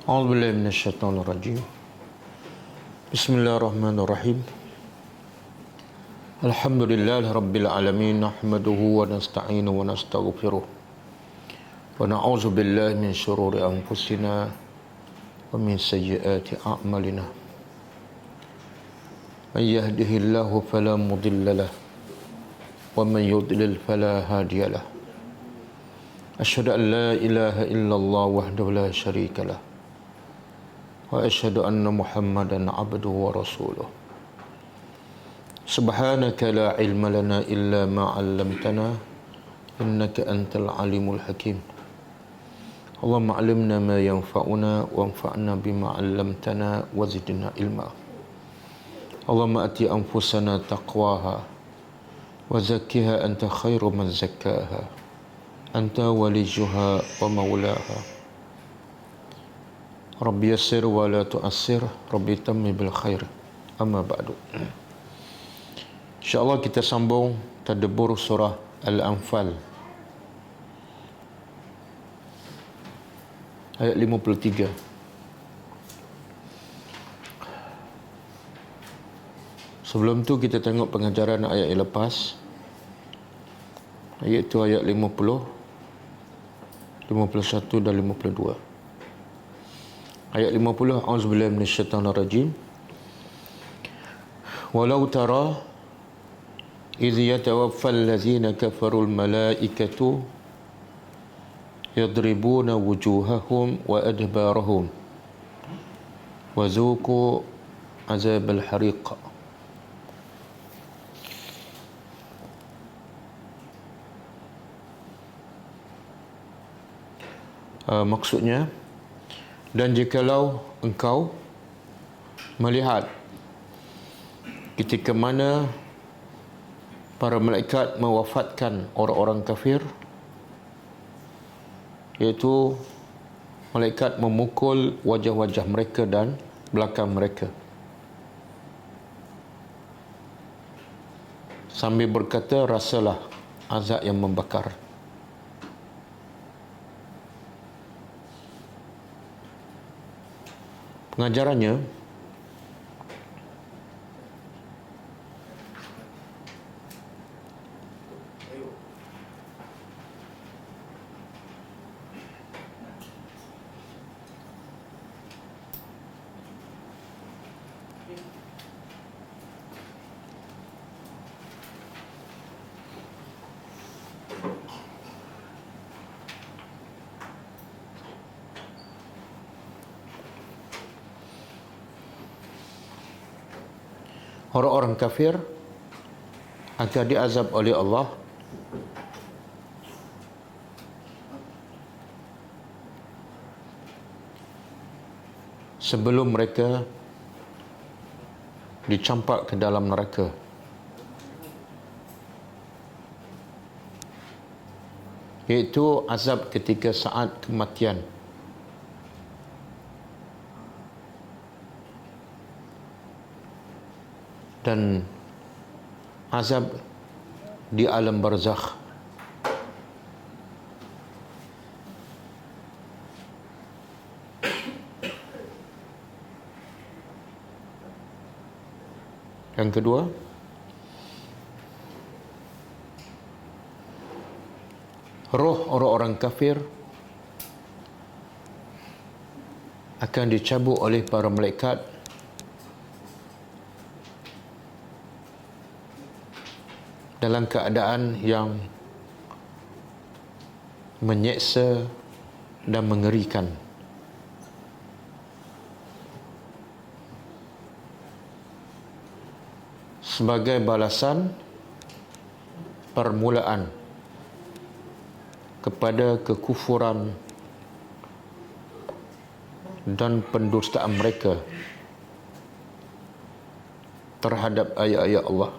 A'udzubillahi minasyaitonir rajim. Bismillahirrahmanirrahim. Alhamdulillahirabbil alamin, nahmaduhu wa nasta'inuhu wa nastaghfiruh. Wa na'udzu billahi min shururi anfusina wa min sayyiati a'malina. Man yahdihillahu fala mudilla lahu wa man yudlil fala hadiya lahu. Asyhadu an la ilaha illallah wahdahu la syarika lahu wa asyhadu anna Muhammadan abduhu wa rasuluh. Subhanaka la ilma lana illa ma 'allamtana innaka antal alimul hakim. Allahumma 'allimna ma yanfa'una wanfa'na bima 'allamtana wa zidna ilma. Allahumma ati anfusana taqwaha wa zakkiha anta khairu man zakkaha anta waliyuha wa maulaha. Rabbi yassir wa la tu'assir, Rabbi tammi bil khair. Amma ba'du. InsyaAllah kita sambung tadabbur surah Al-Anfal ayat 53. Sebelum tu kita tengok pengajaran ayat yang lepas, iaitu ayat 50, 51 dan 52. Ayat 50, A'udzubillahi minasyaitonir rajim. Walau tara idh yatawaffal ladzina kafarul malaikatu yadribuna wujuhahum wa adbarahum wa zuqu azabal hariq. Maksudnya, dan jikalau engkau melihat ketika mana para malaikat mewafatkan orang-orang kafir, iaitu malaikat memukul wajah-wajah mereka dan belakang mereka sambil berkata, rasalah azab yang membakar. Pengajarannya, orang-orang kafir akan diazab oleh Allah sebelum mereka dicampak ke dalam neraka. Iaitu azab ketika saat kematian. Dan azab di alam barzakh. Yang kedua, roh orang-orang kafir akan dicabut oleh para malaikat dalam keadaan yang menyeksa dan mengerikan. Sebagai balasan permulaan kepada kekufuran dan pendustaan mereka terhadap ayat-ayat Allah.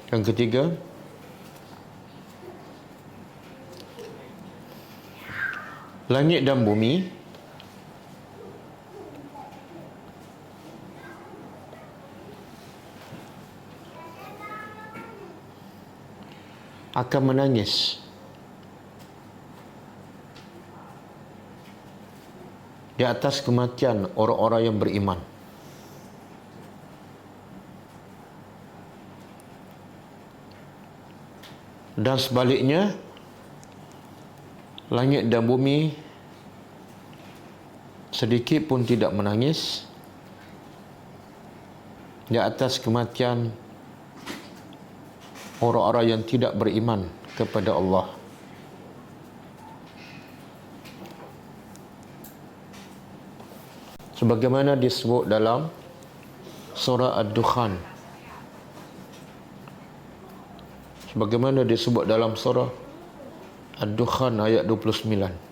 Yang ketiga, langit dan bumi akan menangis di atas kematian orang-orang yang beriman. Dan sebaliknya, langit dan bumi sedikit pun tidak menangis di atas kematian orang-orang yang tidak beriman kepada Allah. Sebagaimana disebut dalam surah Ad-Dukhan. Sebagaimana disebut dalam surah Ad-Dukhan ayat 29.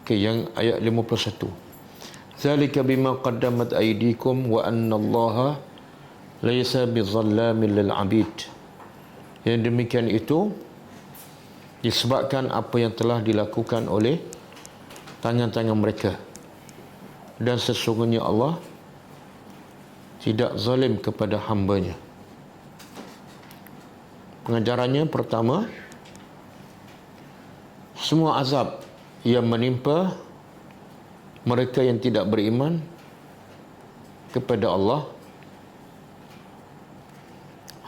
Okey, yang ayat 51. Zalika bima qaddamat aydikum wa anna Allaha laysa bizallamin lil 'abid. Yang demikian itu disebabkan apa yang telah dilakukan oleh tangan-tangan mereka. Dan sesungguhnya Allah tidak zalim kepada hamba-Nya. Pengajarannya pertama, semua azab yang menimpa mereka yang tidak beriman kepada Allah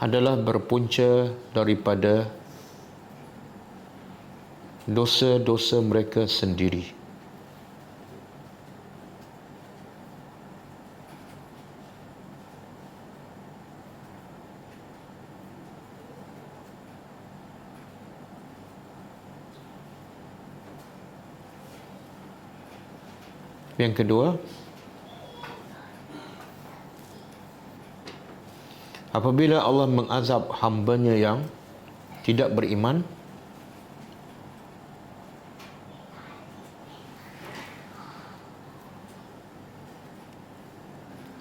adalah berpunca daripada dosa-dosa mereka sendiri. Yang kedua, apabila Allah mengazab hamba-Nya yang tidak beriman,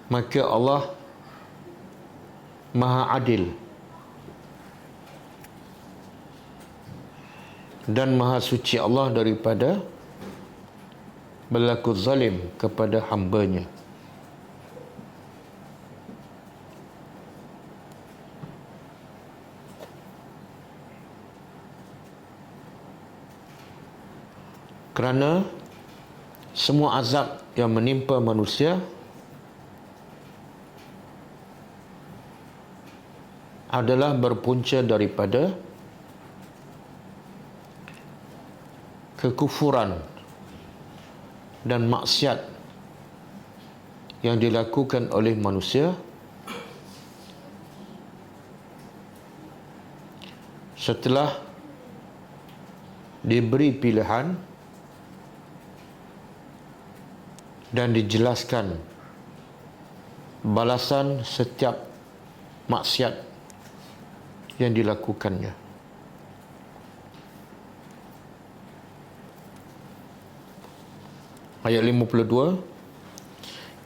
maka Allah Maha Adil dan Maha Suci Allah daripada berlaku zalim kepada hamba-Nya. Kerana semua azab yang menimpa manusia adalah berpunca daripada kekufuran dan maksiat yang dilakukan oleh manusia setelah diberi pilihan dan dijelaskan balasan setiap maksiat yang dilakukannya. Ayat 52,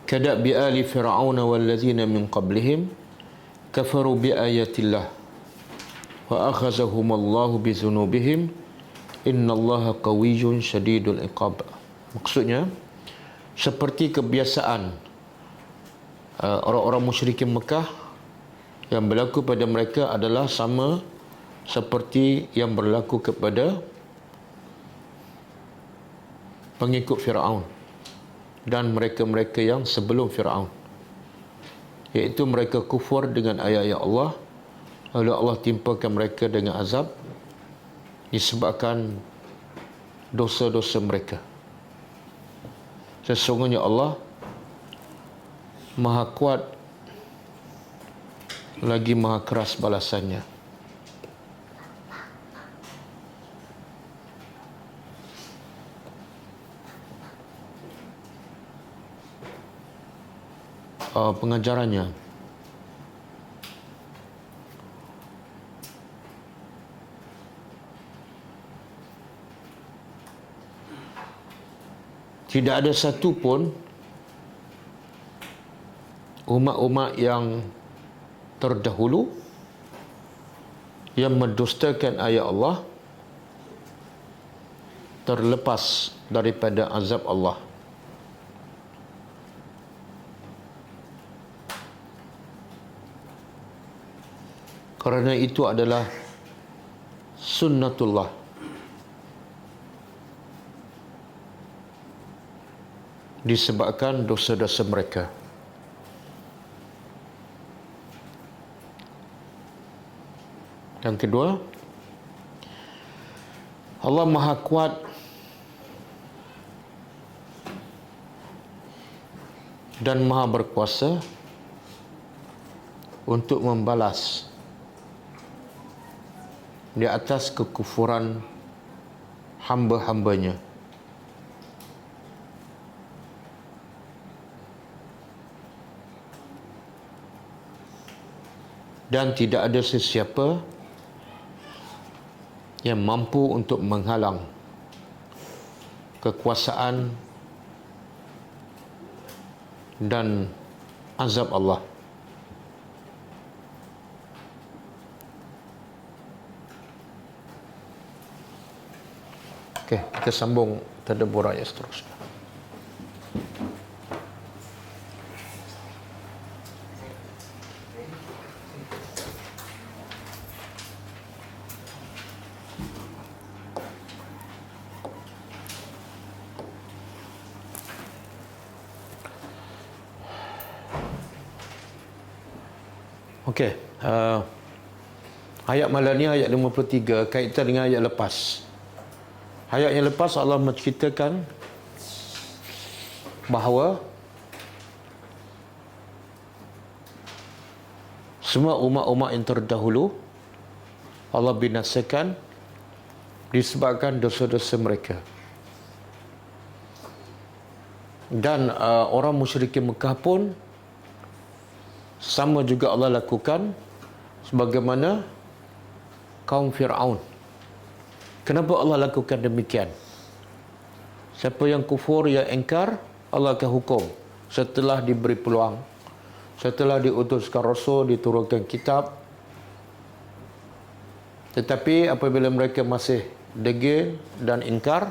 kadab bi ali fir'auna wallazina min qablihim kafaru bi ayatillah wa akhazahumullahu bi dzunubihim innallaha qawiyyun syadidul iqab. Maksudnya seperti kebiasaan orang-orang musyrikin Mekah, yang berlaku pada mereka adalah sama seperti yang berlaku kepada pengikut Firaun dan mereka-mereka yang sebelum Firaun, iaitu mereka kufur dengan ayat-ayat Allah, lalu Allah timpakan mereka dengan azab disebabkan dosa-dosa mereka. Sesungguhnya Allah Maha kuat lagi Maha keras balasannya. Pengajarannya, tidak ada satu pun umat-umat yang terdahulu yang mendustakan ayat Allah terlepas daripada azab Allah. Kerana itu adalah sunnatullah. Disebabkan dosa-dosa mereka. Yang kedua, Allah Maha Kuat dan Maha Berkuasa untuk membalas di atas kekufuran hamba-hambanya. Dan tidak ada sesiapa yang mampu untuk menghalang kekuasaan dan azab Allah. Okey, kita sambung tadabbur ayat seterusnya. Okey, ayat malam ni ayat 53 kaitan dengan ayat lepas. Ayat yang lepas Allah menceritakan bahawa semua umat-umat yang terdahulu Allah binasakan disebabkan dosa-dosa mereka. Dan orang musyrikin Mekah pun sama juga Allah lakukan sebagaimana kaum Fir'aun. Kenapa Allah lakukan demikian? Siapa yang kufur, yang engkar, Allah akan hukum setelah diberi peluang, setelah diutuskan Rasul, diturunkan kitab. Tetapi apabila mereka masih degil dan ingkar,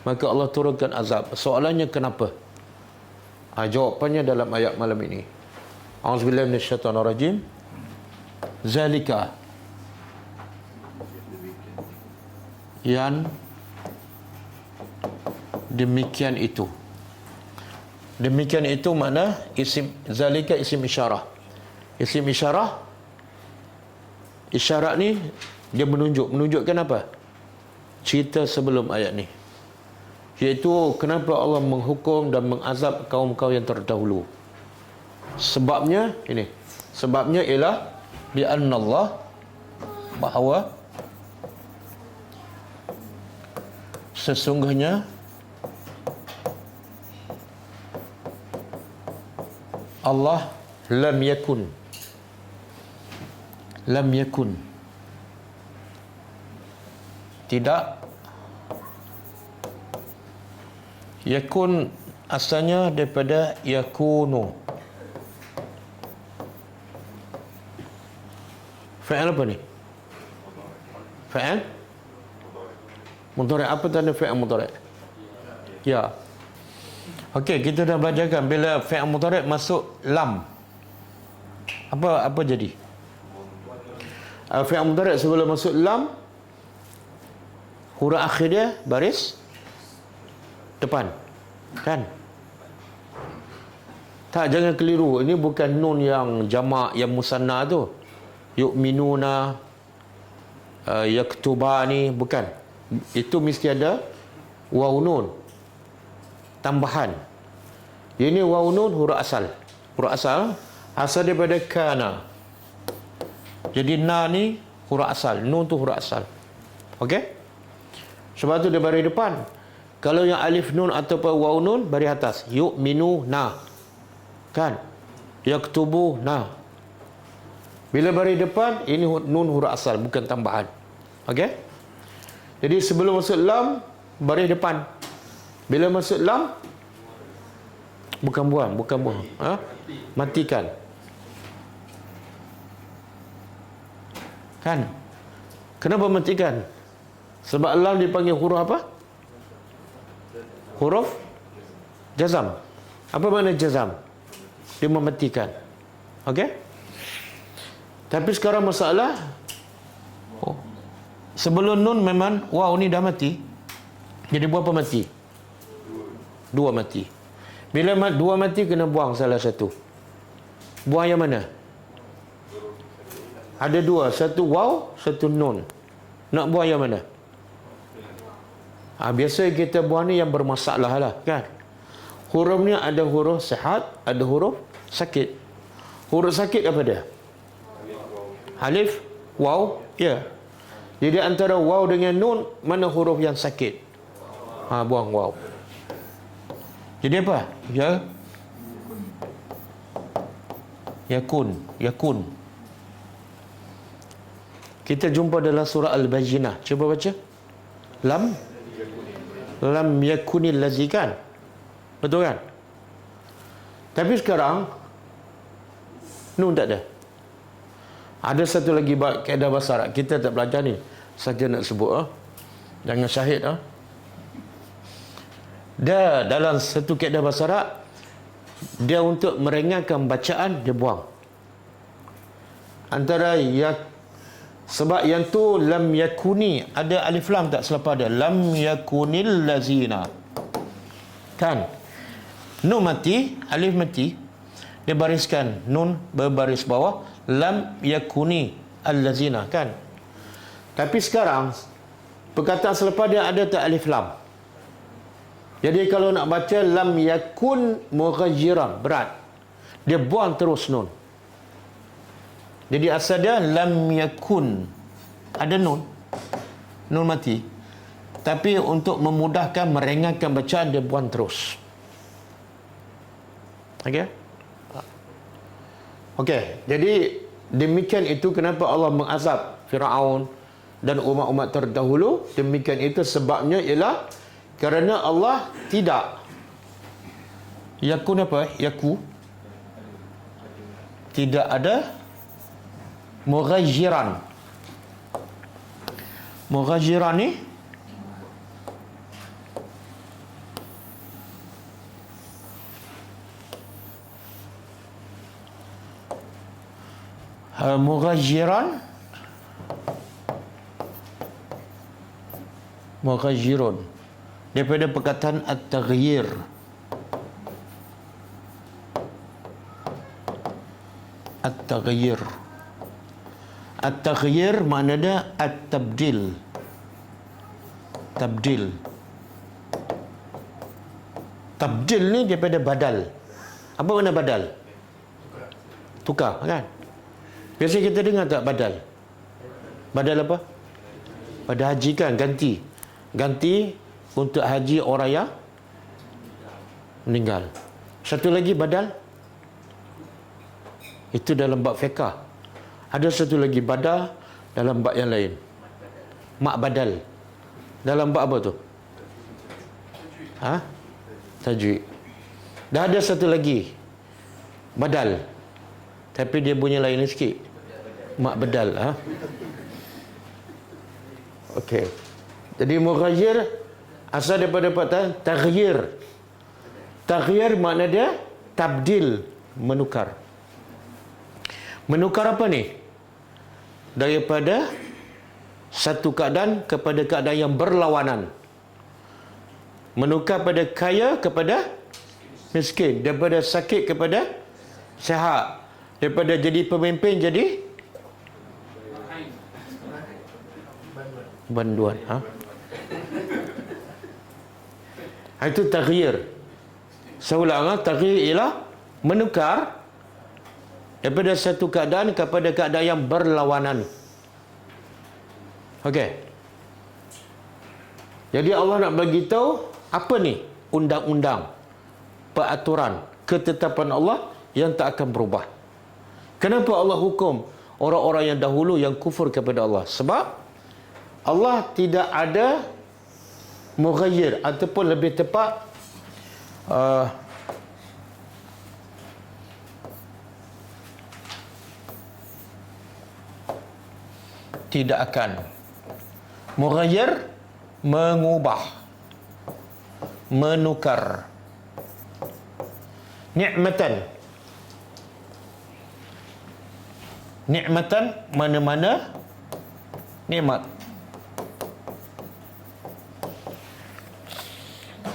maka Allah turunkan azab. Soalannya kenapa? Jawapannya dalam ayat malam ini. A'udzubillahi minasyaitonirrajim. Zalika, yang demikian itu. Demikian itu makna isim zalika, isim isyarah. Isim isyarah, isyarat ni dia menunjukkan apa? Cerita sebelum ayat ni, iaitu kenapa Allah menghukum dan mengazab kaum-kaum yang terdahulu. Sebabnya ini, sebabnya ialah bi anna Allah, bahawa sesungguhnya Allah lam yakun tidak, yakun asalnya daripada yakunu. Fa'al apa ni? Fa'al mudhari'. Apa tanda fi'il mudhari'? Ya. Okey, kita dah belajarkan bila fi'il mudhari' masuk lam. Apa jadi? Fi'il mudhari' sebelum masuk lam, huruf akhir dia baris depan. Kan? Tak, jangan keliru. Ini bukan nun yang jamak, yang musanna tu. Yu'minuna, yaktubani, bukan. Itu mesti ada waw nun tambahan. Ini waw nun huruf asal. Huruf asal daripada kana. Jadi na ni huruf asal, nun tu huruf asal. Okey? Sebab tu dia baris depan. Kalau yang alif nun ataupun waw nun baris atas. Yu'minuna. Kan? Yaktubuna. Bila baris depan, ini nun huruf asal, bukan tambahan. Okey? Jadi sebelum masuk lam, baris depan. Bila masuk lam, Bukan buang, bukan buang. Ha? Matikan. Kan? Kenapa matikan? Sebab lam dipanggil huruf apa? Huruf jazam. Apa makna jazam? Dia mematikan. Okey? Tapi sekarang masalah, sebelum nun memang waw ni dah mati. Jadi berapa mati? Dua mati. Bila dua mati kena buang salah satu. Buang yang mana? Ada dua, satu waw, satu nun. Nak buang yang mana? Biasa kita buang ni yang bermasalah lah, kan? Huruf ni ada huruf sihat, ada huruf sakit. Huruf sakit apa dia? Alif, waw, ya. Jadi antara waw dengan nun, mana huruf yang sakit? Buang waw. Jadi apa? Yakun. Kita jumpa dalam surah Al-Bajinah. Cuba baca. Lam yakunil lazi, kan? Betul kan? Tapi sekarang nun tak ada. Ada satu lagi kaedah bahasa Arab. Kita tak belajar ni. Saja nak sebut. Jangan syahid. Dia dalam satu kaedah bahasa Arab, dia untuk meringankan bacaan, dia buang. Antara sebab yang tu lam yakuni, ada alif lam tak selepas dia? Lam yakunil lazina. Kan? Nun mati, alif mati. Dia bariskan nun berbaris bawah, lam yakuni allazina, kan? Tapi sekarang perkataan selepas dia ada tak alif lam? Jadi kalau nak baca lam yakun mughayyiran, berat. Dia buang terus nun. Jadi asal dia lam yakun. Ada nun. Nun mati. Tapi untuk memudahkan, meringankan bacaan, dia buang terus. Okey? Okey. Jadi demikian itu kenapa Allah mengazab Firaun dan umat-umat terdahulu. Demikian itu sebabnya ialah kerana Allah tidak yakun apa? Tidak ada mughayyiran. Mughayyiran ni mughayirun daripada perkataan at-taghyir. At-taghyir maknanya at-tabdil. Tabdil ni daripada badal. Apa makna badal? Tukar, kan? Biasa kita dengar tak badal? Badal apa? Pada haji, kan? Ganti untuk haji orang yang meninggal. Satu lagi badal, itu dalam bab fiqh. Ada satu lagi badal dalam bab yang lain. Mak badal. Dalam bab apa tu? Tajwid. Dah ada satu lagi badal, tapi dia punya lain sikit. Mak badal. Okey. Jadi mughayyir asal daripada perkataan taghyir. Taghyir makna dia tabdil, menukar. Menukar apa ni? Daripada satu keadaan kepada keadaan yang berlawanan. Menukar pada kaya kepada miskin, daripada sakit kepada sihat, daripada jadi pemimpin jadi banduan. Itu taghyir. Saya ulang, taghyir ialah menukar daripada satu keadaan kepada keadaan yang berlawanan. Okey. Jadi Allah nak bagi tahu apa ni? Undang-undang, peraturan, ketetapan Allah yang tak akan berubah. Kenapa Allah hukum orang-orang yang dahulu yang kufur kepada Allah? Sebab Allah tidak ada mughayyir, ataupun lebih tepat tidak akan mughayyir, mengubah, menukar, ni'matan, ni'matan mana-mana nikmat,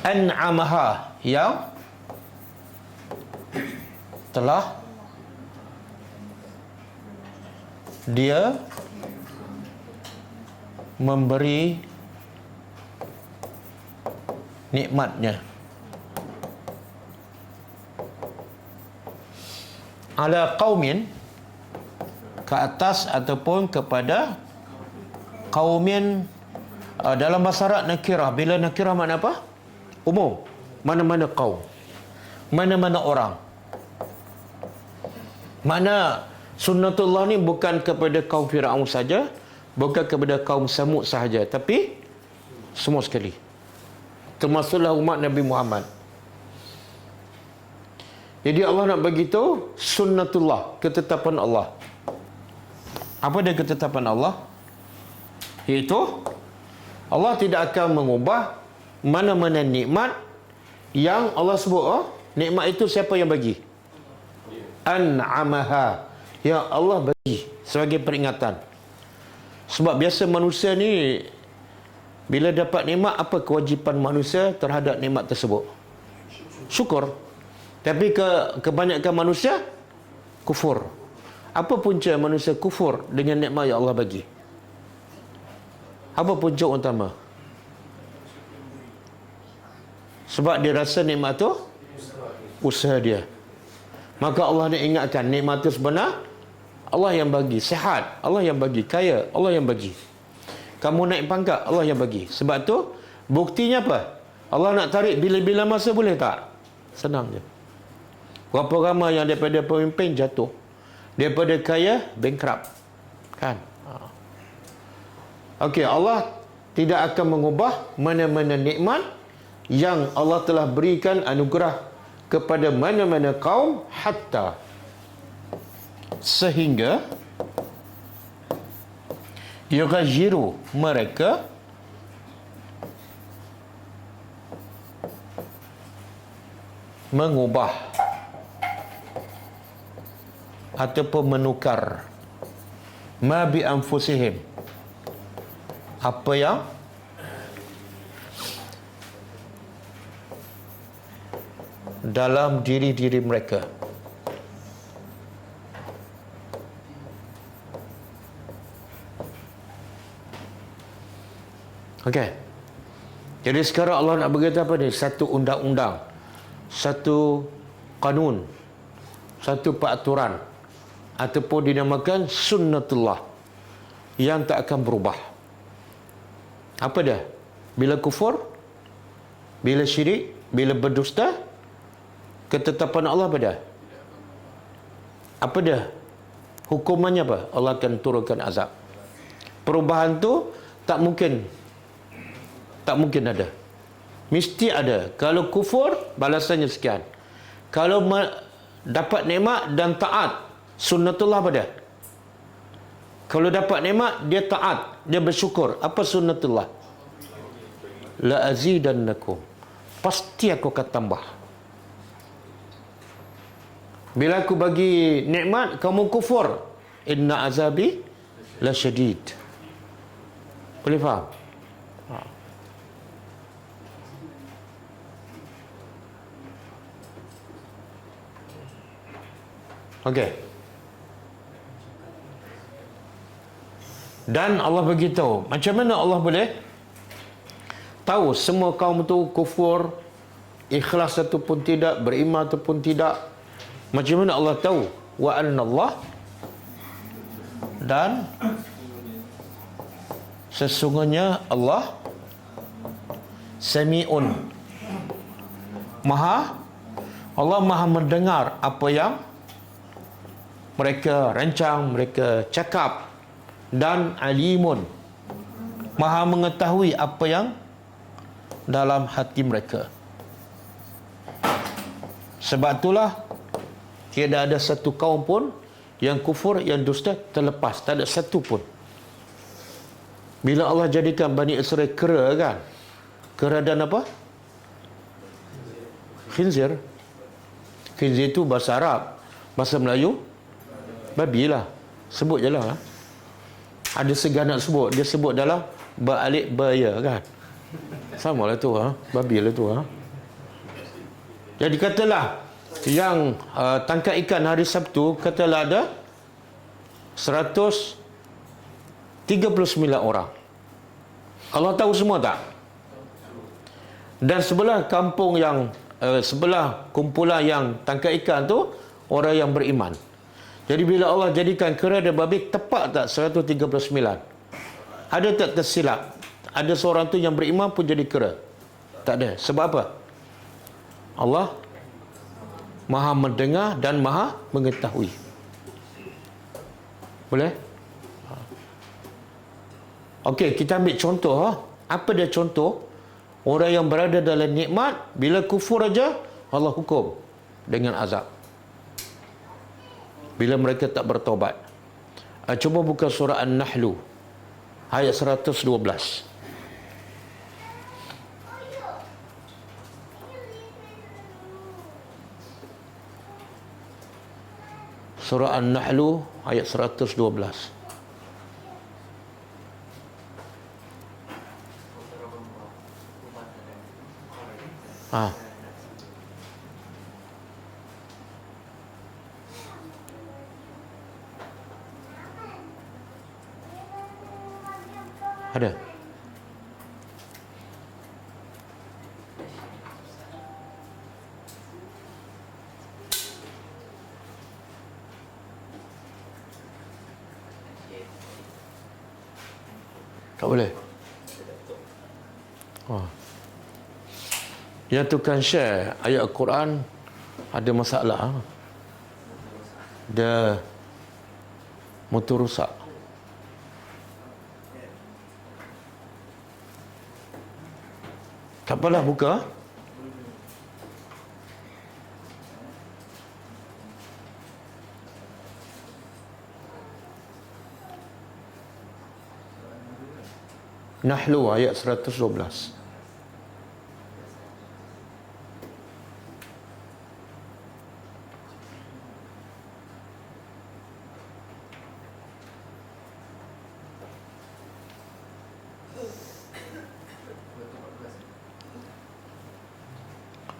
an'amaha yang telah dia memberi nikmatnya ala qaumin, ke atas ataupun kepada qaumin. Dalam bahasa Arab nakirah, bila nakirah makna apa? Umum, mana-mana kaum, mana-mana orang. Makna sunnatullah ni bukan kepada kaum Fir'aun saja, bukan kepada kaum Samud sahaja, tapi semua sekali, termasuklah umat Nabi Muhammad. Jadi Allah nak bagi tahu sunnatullah, ketetapan Allah. Apa dia ketetapan Allah? Iaitu Allah tidak akan mengubah mana-mana nikmat yang Allah sebut. Nikmat itu siapa yang bagi? An'amaha, yang Allah bagi sebagai peringatan. Sebab biasa manusia ni bila dapat nikmat, apa kewajipan manusia terhadap nikmat tersebut? Syukur. Tapi kebanyakan manusia kufur. Apa punca manusia kufur dengan nikmat yang Allah bagi? Apa punca utama? Sebab dia rasa nikmat tu usaha dia. Maka Allah nak ingatkan, nikmat itu sebenar Allah yang bagi. Sihat Allah yang bagi. Kaya Allah yang bagi. Kamu naik pangkat Allah yang bagi. Sebab tu buktinya apa? Allah nak tarik bila-bila masa, boleh tak? Senang je. Berapa ramai yang daripada pemimpin jatuh, daripada kaya bankrupt, kan? Okey, Allah tidak akan mengubah mana-mana nikmat yang Allah telah berikan anugerah kepada mana-mana kaum, hatta, sehingga yughayyiru, mereka mengubah ataupun menukar ma bi anfusihim, apa yang dalam diri-diri mereka. Okey. Jadi sekarang Allah nak berkata apa ni? Satu undang-undang, satu kanun, satu peraturan, ataupun dinamakan sunnatullah, yang tak akan berubah. Apa dia? Bila kufur, bila syirik, bila berdusta, ketetapan Allah apa dia? Apa dia? Hukumannya apa? Allah akan turunkan azab. Perubahan tu tak mungkin ada. Mesti ada. Kalau kufur, balasannya sekian. Kalau dapat nikmat dan taat, sunnatullah apa dia? Kalau dapat nikmat, dia taat, dia bersyukur. Apa sunnatullah? La azidannakum, pasti aku akan tambah. Bila aku bagi nikmat, kamu kufur, inna azabi la syadid. Boleh faham? Okey. Dan Allah beritahu, macam mana Allah boleh tahu semua kaum itu kufur, ikhlas ataupun tidak, beriman ataupun tidak? Macam mana Allah tahu? Wa anna Allah, dan sesungguhnya Allah Sami'un, Allah maha mendengar apa yang mereka rancang, mereka cakap, dan alimun, maha mengetahui apa yang dalam hati mereka. Sebab itulah tiada ada satu kaum pun yang kufur, yang dusta terlepas. Tak ada satu pun. Bila Allah jadikan Bani Israel kera kan? Kera dan apa? Khinzir. Khinzir itu bahasa Arab. Bahasa Melayu? Babi lah. Sebut je lah. Ada seganak sebut. Dia sebut dalam ba'alik baya kan? Sama lah tu. Babi lah tu. Jadi katalah yang tangkap ikan hari Sabtu, katalah ada 139 orang. Allah tahu semua tak? Dan sebelah kampung yang sebelah kumpulan yang tangkap ikan tu orang yang beriman. Jadi bila Allah jadikan kera dan babi, tepat tak 139? Ada tak tersilap? Ada seorang tu yang beriman pun jadi kera? Tak ada. Sebab apa? Allah Maha mendengar dan Maha mengetahui. Boleh? Okey, kita ambil contoh. Apa dia contoh? Orang yang berada dalam nikmat, bila kufur aja, Allah hukum dengan azab. Bila mereka tak bertaubat. Cuba buka surah An-Nahlu. Ayat 112. Surah An-Nahlu ayat 112. Ada. Tak boleh. Yang tukang share ayat Al-Quran ada masalah. Dia motor rusak. Tak apalah, buka. Nahlu ayat 112.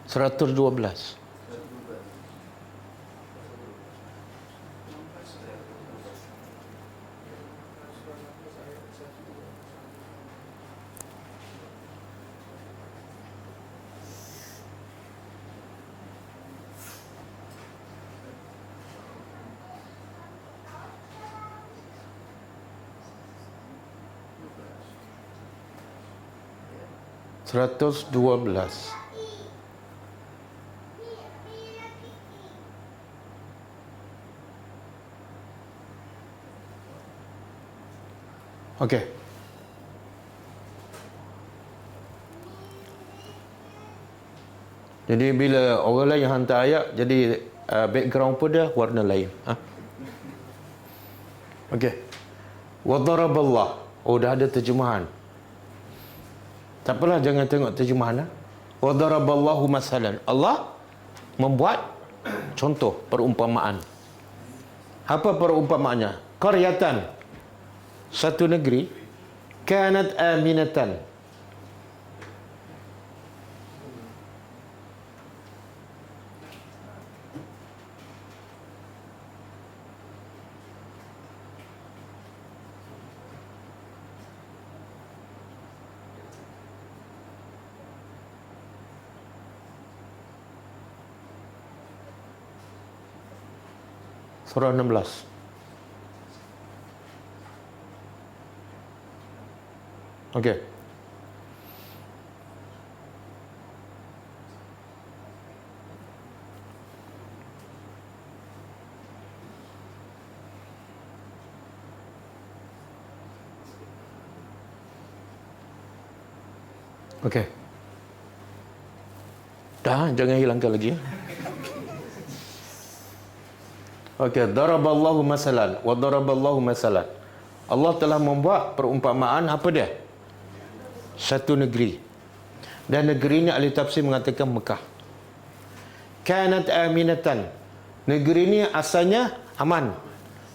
Seratus dua belas. Seratus dua belas. Okey. Jadi bila orang lain hantar ayat, jadi background pun dia warna lain. Okey. Wa daraballah. Oh, dah ada terjemahan. Tak apalah, jangan tengok terjemahan. Wa daraballahu masalan. Allah membuat contoh perumpamaan. Apa perumpamaannya? Qaryatan, satu negeri, kanat aminatan, surah 16. Okey. Okey. Dah, jangan hilangkan lagi. Okey, daraballahu masalan wa daraballahu masalan. Allah telah membuat perumpamaan apa dia? Satu negeri. Dan negeri ini ahli tafsir mengatakan Mekah. Kanat aminatan. Negeri ini asalnya aman.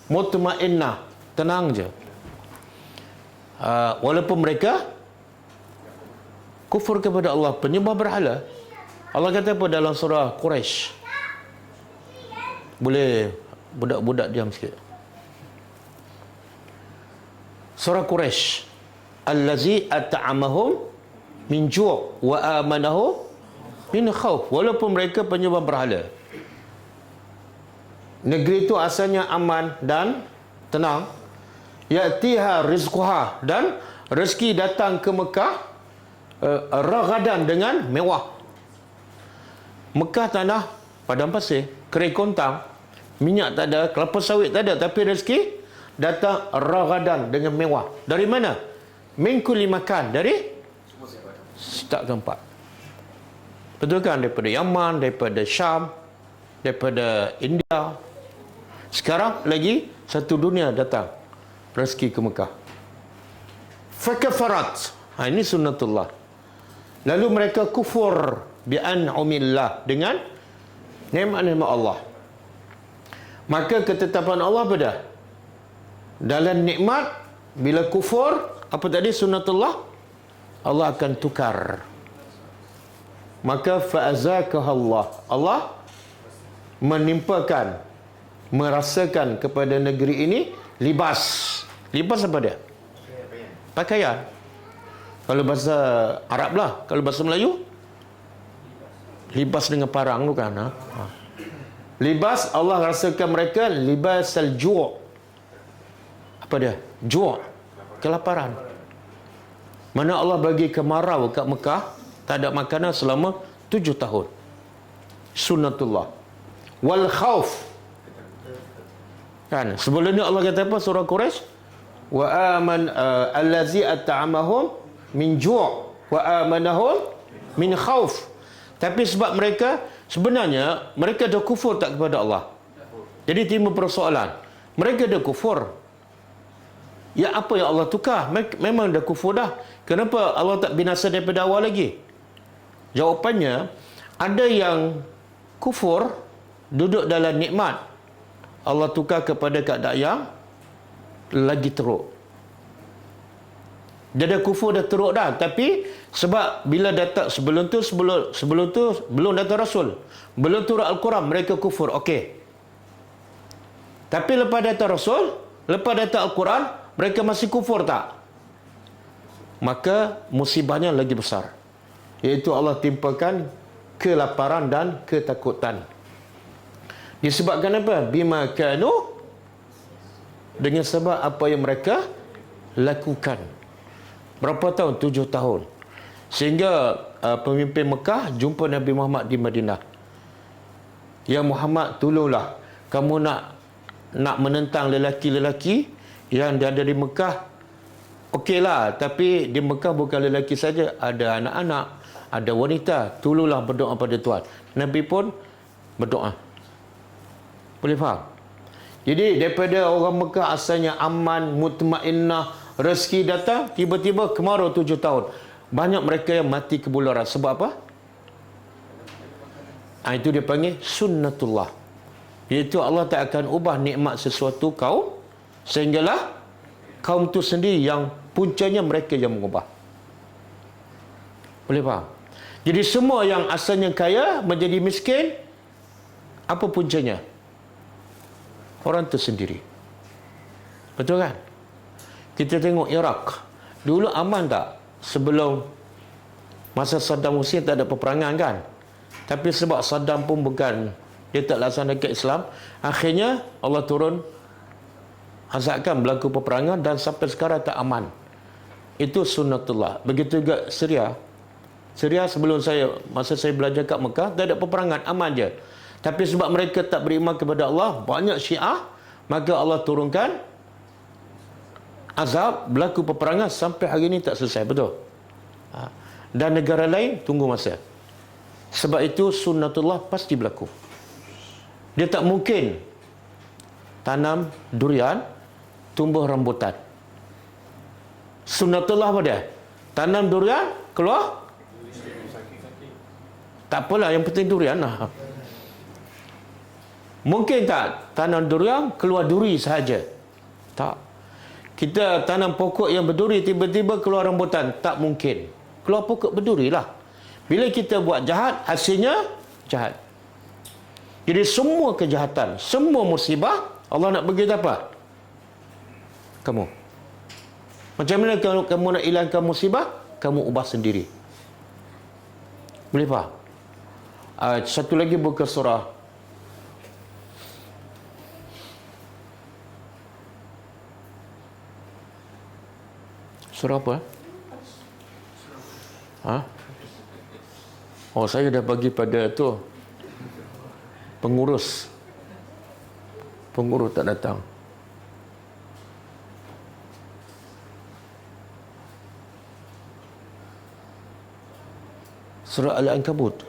Mutmainnah. Tenang je. Walaupun mereka kufur kepada Allah, penyembah berhala. Allah kata apa dalam surah Quraisy? Boleh budak-budak diam sikit. Surah Quraisy, allazi at'amahum min ju' wa amanahu min khauf. Walaupun mereka penyembah berhala, negeri itu asalnya aman dan tenang. Ya'tiha rizquha, dan rezeki datang ke Mekah ragadan, dengan mewah. Mekah tanah padang pasir, kerai kontang, minyak tak ada, kelapa sawit tak ada, tapi rezeki datang ragadan, dengan mewah. Dari mana? Min kulli makan, dari setiap tempat. Betul kan? Daripada Yaman, daripada Syam, daripada India. Sekarang lagi satu dunia datang rezeki ke Mekah. Fakafarat. Ini sunnatullah. Lalu mereka kufur bi'an'umillah, dengan nikmat-nikmat Allah. Maka ketetapan Allah apa dah? Dalam nikmat, bila kufur, apa tadi sunnatullah? Allah akan tukar. Maka fa'azakahallah. Allah menimpakan, merasakan kepada negeri ini libas. Libas apa dia? Pakaian. Kalau bahasa Arab lah. Kalau bahasa Melayu, libas dengan parang tu kan. Libas, Allah rasakan mereka libas al-ju'. Apa dia? Ju'. Kelaparan. Mana Allah bagi kemarau kat Mekah, tak ada makanan selama 7 tahun. Sunnatullah. Wal khauf. Kan? Sebelum ni Allah kata apa? Surah Quraisy. Wa aman allazi at'amahum min ju' wa amanahum min khauf. Tapi sebab mereka, sebenarnya mereka dah kufur tak kepada Allah. Jadi timbul persoalan. Mereka dah kufur. Ya apa yang Allah tukar? Memang dah kufur dah. Kenapa Allah tak binasa daripada awal lagi? Jawapannya, ada yang kufur, duduk dalam nikmat, Allah tukar kepada keadaan yang lagi teruk. Dia dah kufur, dah teruk dah. Tapi sebab bila datang sebelum tu belum datang Rasul, belum turun Al-Quran, mereka kufur. Okey. Tapi lepas datang Rasul, lepas datang Al-Quran, mereka masih kufur tak? Maka musibahnya lagi besar. Iaitu Allah timpakan kelaparan dan ketakutan. Disebabkan apa? Bima kanu, dengan sebab apa yang mereka lakukan. Berapa tahun? 7 tahun. Sehingga pemimpin Mekah jumpa Nabi Muhammad di Madinah. Ya Muhammad, tolonglah. Kamu nak menentang lelaki-lelaki yang ada di Mekah. Okeylah, tapi di Mekah bukan lelaki saja, ada anak-anak, ada wanita. Tolonglah berdoa pada Tuhan. Nabi pun berdoa. Boleh faham? Jadi daripada orang Mekah asalnya aman, mutmainnah, rezeki datang, tiba-tiba kemarau 7 tahun. Banyak mereka yang mati kebularan. Sebab apa? Itu dia panggil sunnatullah. Iaitu Allah tak akan ubah nikmat sesuatu kaum, sehinggalah kaum tu sendiri yang puncanya mereka yang mengubah. Boleh faham? Jadi semua yang asalnya kaya menjadi miskin, apa puncanya? Orang tu sendiri. Betul kan? Kita tengok Iraq. Dulu aman tak? Sebelum masa Saddam Hussein tak ada peperangan kan? Tapi sebab Saddam pun bukan, dia tak laksanakan Islam, akhirnya Allah turun azabkan berlaku peperangan dan sampai sekarang tak aman. Itu sunnatullah. Begitu juga Syria. Syria sebelum masa saya belajar kat Mekah, tak ada peperangan, aman je. Tapi sebab mereka tak beriman kepada Allah, banyak Syiah, maka Allah turunkan azab, berlaku peperangan sampai hari ini tak selesai. Betul? Dan negara lain tunggu masa. Sebab itu sunnatullah pasti berlaku. Dia tak mungkin tanam durian, tumbuh rambutan. Sunnatullah apa dia? Tanam durian, keluar? Tak apalah, yang penting durian lah. Mungkin tak tanam durian, keluar duri sahaja? Tak. Kita tanam pokok yang berduri, tiba-tiba keluar rambutan. Tak mungkin. Keluar pokok berduri lah. Bila kita buat jahat, hasilnya jahat. Jadi semua kejahatan, semua musibah, Allah nak bagi apa? Kamu. Macam mana kalau kamu nak hilangkan musibah? Kamu ubah sendiri. Boleh faham? Satu lagi buka surah. Surah apa? Oh, saya dah bagi pada tu pengurus. Pengurus tak datang. Surah Al-Ankabut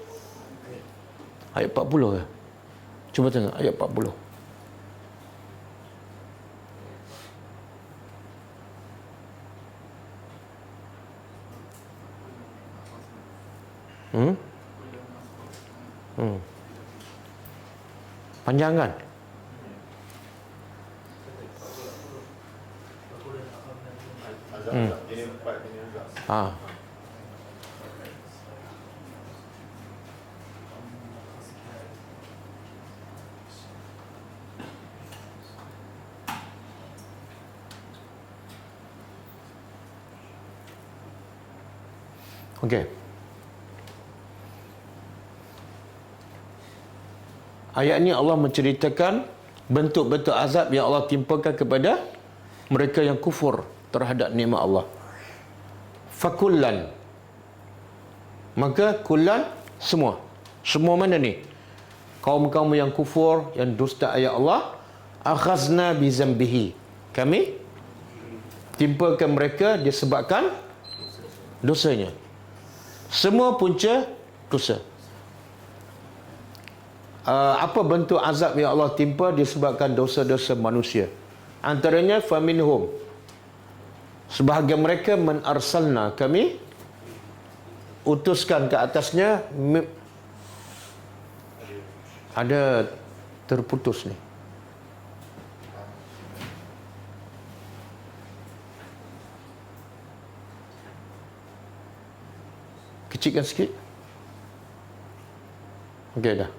ayat 40 ke? Cuba tengok ayat 40. Panjang kan? Okey. Ayat ini Allah menceritakan bentuk-bentuk azab yang Allah timpakan kepada mereka yang kufur terhadap nikmat Allah. Fakullan. Maka kullan semua. Semua mana ni? Kaum-kaum yang kufur, yang dusta ayat Allah, akhazna bi zambihi. Kami timpakan mereka disebabkan dosanya. Semua punca dosa. Apa bentuk azab yang Allah timpa disebabkan dosa-dosa manusia? Antaranya faminhum, sebahagian mereka man arsalna, kami utuskan ke atasnya. Ada terputus ni. Kecilkan sikit. Okey dah.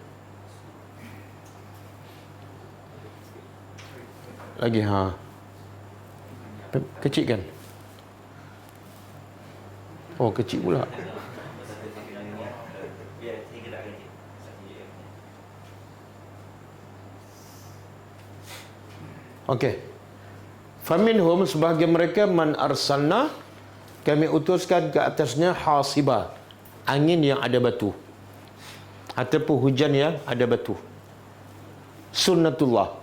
Lagi kecil kan? Oh, kecil pula. Okey. Faminhum, sebahagian mereka man arsalna, kami utuskan ke atasnya hasiba, angin yang ada batu, ataupun hujan yang ada batu. Sunnatullah.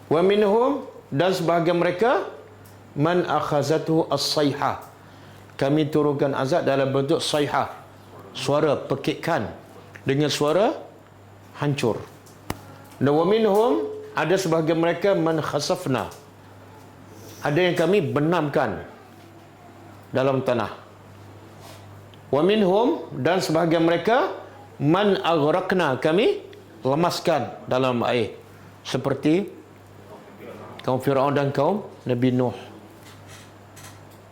Wa minhum, dan sebahagian mereka man akhazatuhu as-sayhah, kami turunkan azab dalam bentuk sayhah, suara pekikan dengan suara hancur. Dan wa minhum, ada sebahagian mereka man khasafna, ada yang kami benamkan dalam tanah. Wa minhum, dan sebahagian mereka man aghraqna, kami lemaskan dalam air, seperti kaum Fir'aun dan kaum Nabi Nuh.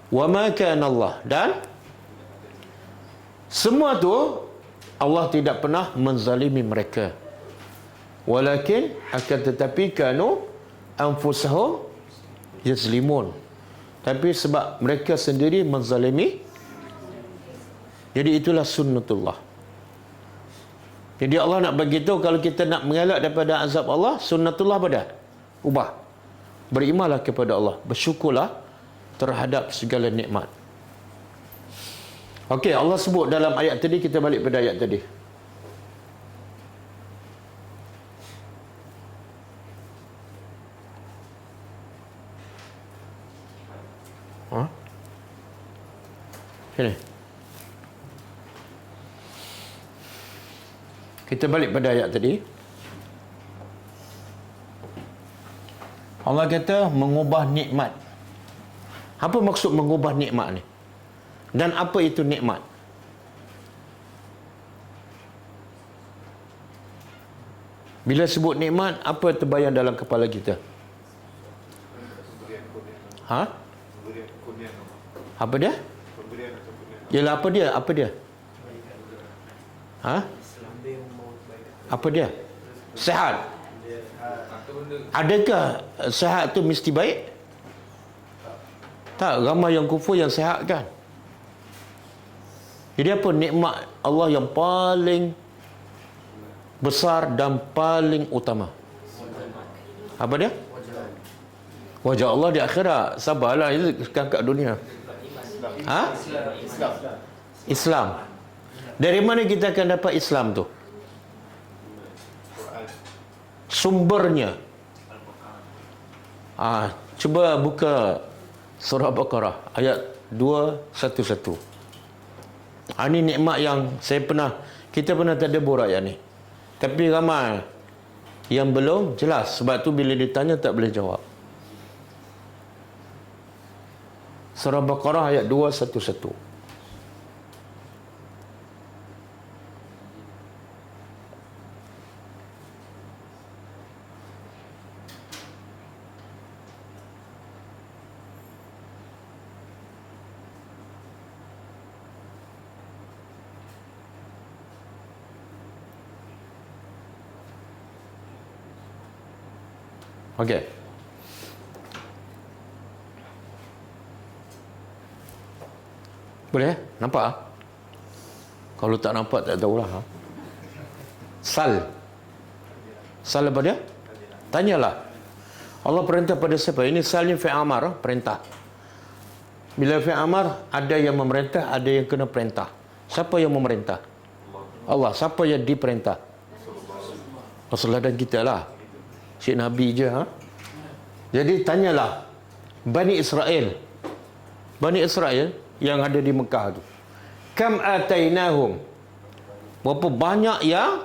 Wa ma kana Allah, dan semua tu Allah tidak pernah menzalimi mereka. Walakin, akan tetapi kanu anfusahum yazlimun, tapi sebab mereka sendiri menzalimi. Jadi itulah sunnatullah. Jadi Allah nak bagi tahu, kalau kita nak mengelak daripada azab Allah, sunnatullah apa dah? Ubah. Berimanlah kepada Allah, bersyukurlah terhadap segala nikmat. Okey, Allah sebut dalam ayat tadi, kita balik pada ayat tadi. Sini. Kita balik pada ayat tadi. Allah kata mengubah nikmat. Apa maksud mengubah nikmat ni? Dan apa itu nikmat? Bila sebut nikmat, apa terbayang dalam kepala kita? Ha? Apa dia? Yalah, apa dia? Apa dia? Ha? Apa dia? Sehat. Adakah sehat tu mesti baik? Tak, ramai yang kufur yang sehat kan. Jadi apa nikmat Allah yang paling besar dan paling utama? Apa dia? Wajah Allah di akhirat. Sabarlah, itu sekarang kat dunia. Ha? Islam. Dari mana kita akan dapat Islam tu? Sumbernya. Cuba buka surah Baqarah ayat 211. Ini nikmat yang kita pernah tadabbur ayat ni. Tapi ramai yang belum jelas. Sebab tu bila ditanya tak boleh jawab. Surah Baqarah ayat 211. Okey. Boleh? Nampak? Kalau tak nampak tak tahulah. Sal apa dia? Tanyalah. Allah perintah pada siapa? Ini salnya fi'il amar, perintah. Bila fi'il amar, ada yang memerintah, ada yang kena perintah. Siapa yang memerintah? Allah. Siapa yang diperintah? Rasulullah dan kita lah. Syed Nabi je. Jadi tanyalah Bani Israel yang ada di Mekah tu, kam atainahum, berapa banyak yang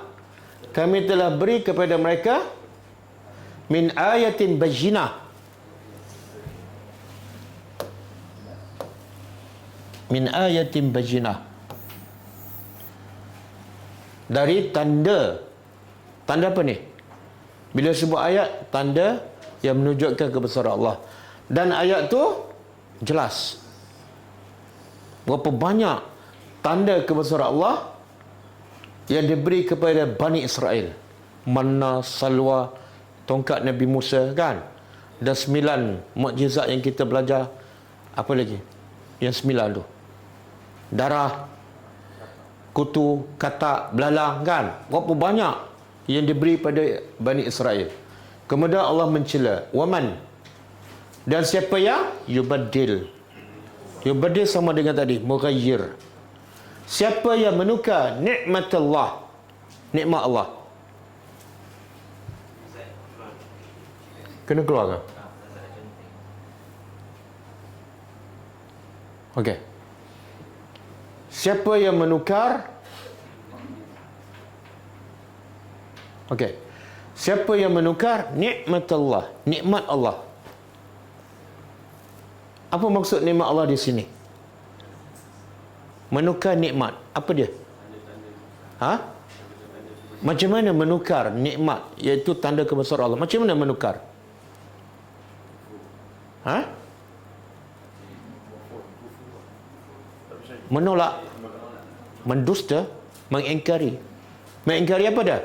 kami telah beri kepada mereka, min ayatin bayyinah, dari tanda apa ni? Bila sebut ayat, tanda yang menunjukkan kebesaran Allah. Dan ayat tu jelas. Berapa banyak tanda kebesaran Allah yang diberi kepada Bani Israel. Manna, salwa, tongkat Nabi Musa kan. Dan 9 mukjizat yang kita belajar. Apa lagi? Yang 9 tu. Darah, kutu, katak, belalang kan. Berapa banyak yang diberi pada Bani Israel. Kemudian Allah mencela, waman, dan siapa yang yubaddil sama dengan tadi, mughayyir. Siapa yang menukar nikmat Allah, kena keluar kan? Okey. Siapa yang menukar, siapa yang menukar nikmat Allah, nikmat Allah. Apa maksud nikmat Allah di sini? Menukar nikmat, apa dia? Macam mana menukar nikmat, iaitu tanda kebesaran Allah? Macam mana menukar? Menolak, mendusta, mengingkari. Mengingkari apa dah?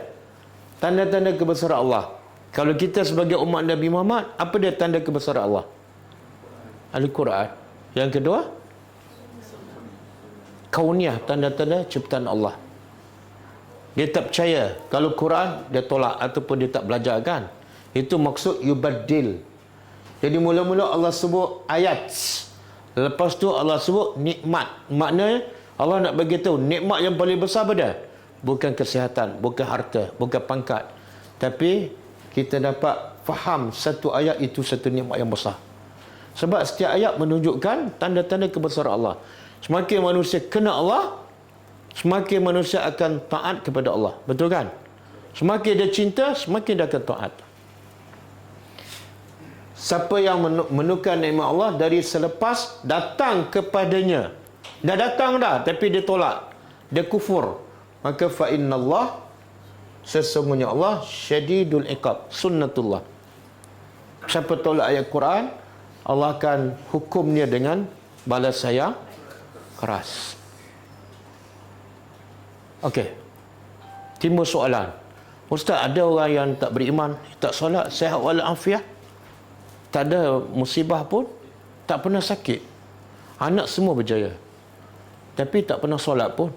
Tanda-tanda kebesaran Allah. Kalau kita sebagai umat Nabi Muhammad, apa dia tanda kebesaran Allah? Al-Quran. Yang kedua, kauniyah, tanda-tanda ciptaan Allah. Dia tak percaya. Kalau Quran, dia tolak ataupun dia tak belajar kan. Itu maksud yubaddil. Jadi mula-mula Allah sebut ayat. Lepas tu Allah sebut nikmat. Maknanya Allah nak bagi tahu nikmat yang paling besar pada bukan kesihatan, bukan harta, bukan pangkat. Tapi kita dapat faham satu ayat itu satu nikmat yang besar. Sebab setiap ayat menunjukkan tanda-tanda kebesaran Allah. Semakin manusia kena Allah, semakin manusia akan taat kepada Allah. Betul kan? Semakin dia cinta, semakin dia akan taat. Siapa yang menukar nikmat Allah dari selepas datang kepadanya. Dah datang dah, tapi dia tolak. Dia kufur. Maka fa innallah, sesungguhnya Allah syadidul iqab, sunnatullah. Siapa tolak ayat Quran, Allah akan hukumnya dengan balas sayang keras. Okey. Timbul soalan. Ustaz, ada orang yang tak beriman, tak solat, sihat walafiat, tak ada musibah pun, tak pernah sakit, anak semua berjaya, tapi tak pernah solat pun,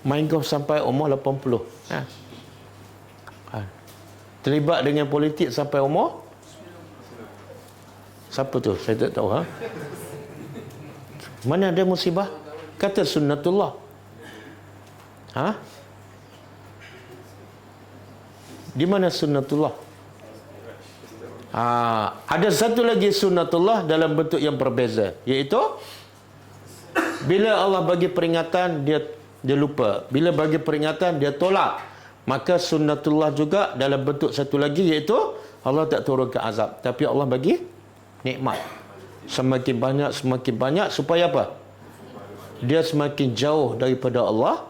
main golf sampai umur 80, terlibat dengan politik sampai umur, siapa tu? Saya tak tahu. Mana ada musibah? Kata sunnatullah. Di mana sunnatullah? Ada satu lagi sunnatullah dalam bentuk yang berbeza, iaitu bila Allah bagi peringatan, dia lupa. Bila bagi peringatan, dia tolak. Maka sunnatullah juga dalam bentuk satu lagi, iaitu Allah tak turunkan azab, tapi Allah bagi nikmat. Semakin banyak supaya apa? Dia semakin jauh daripada Allah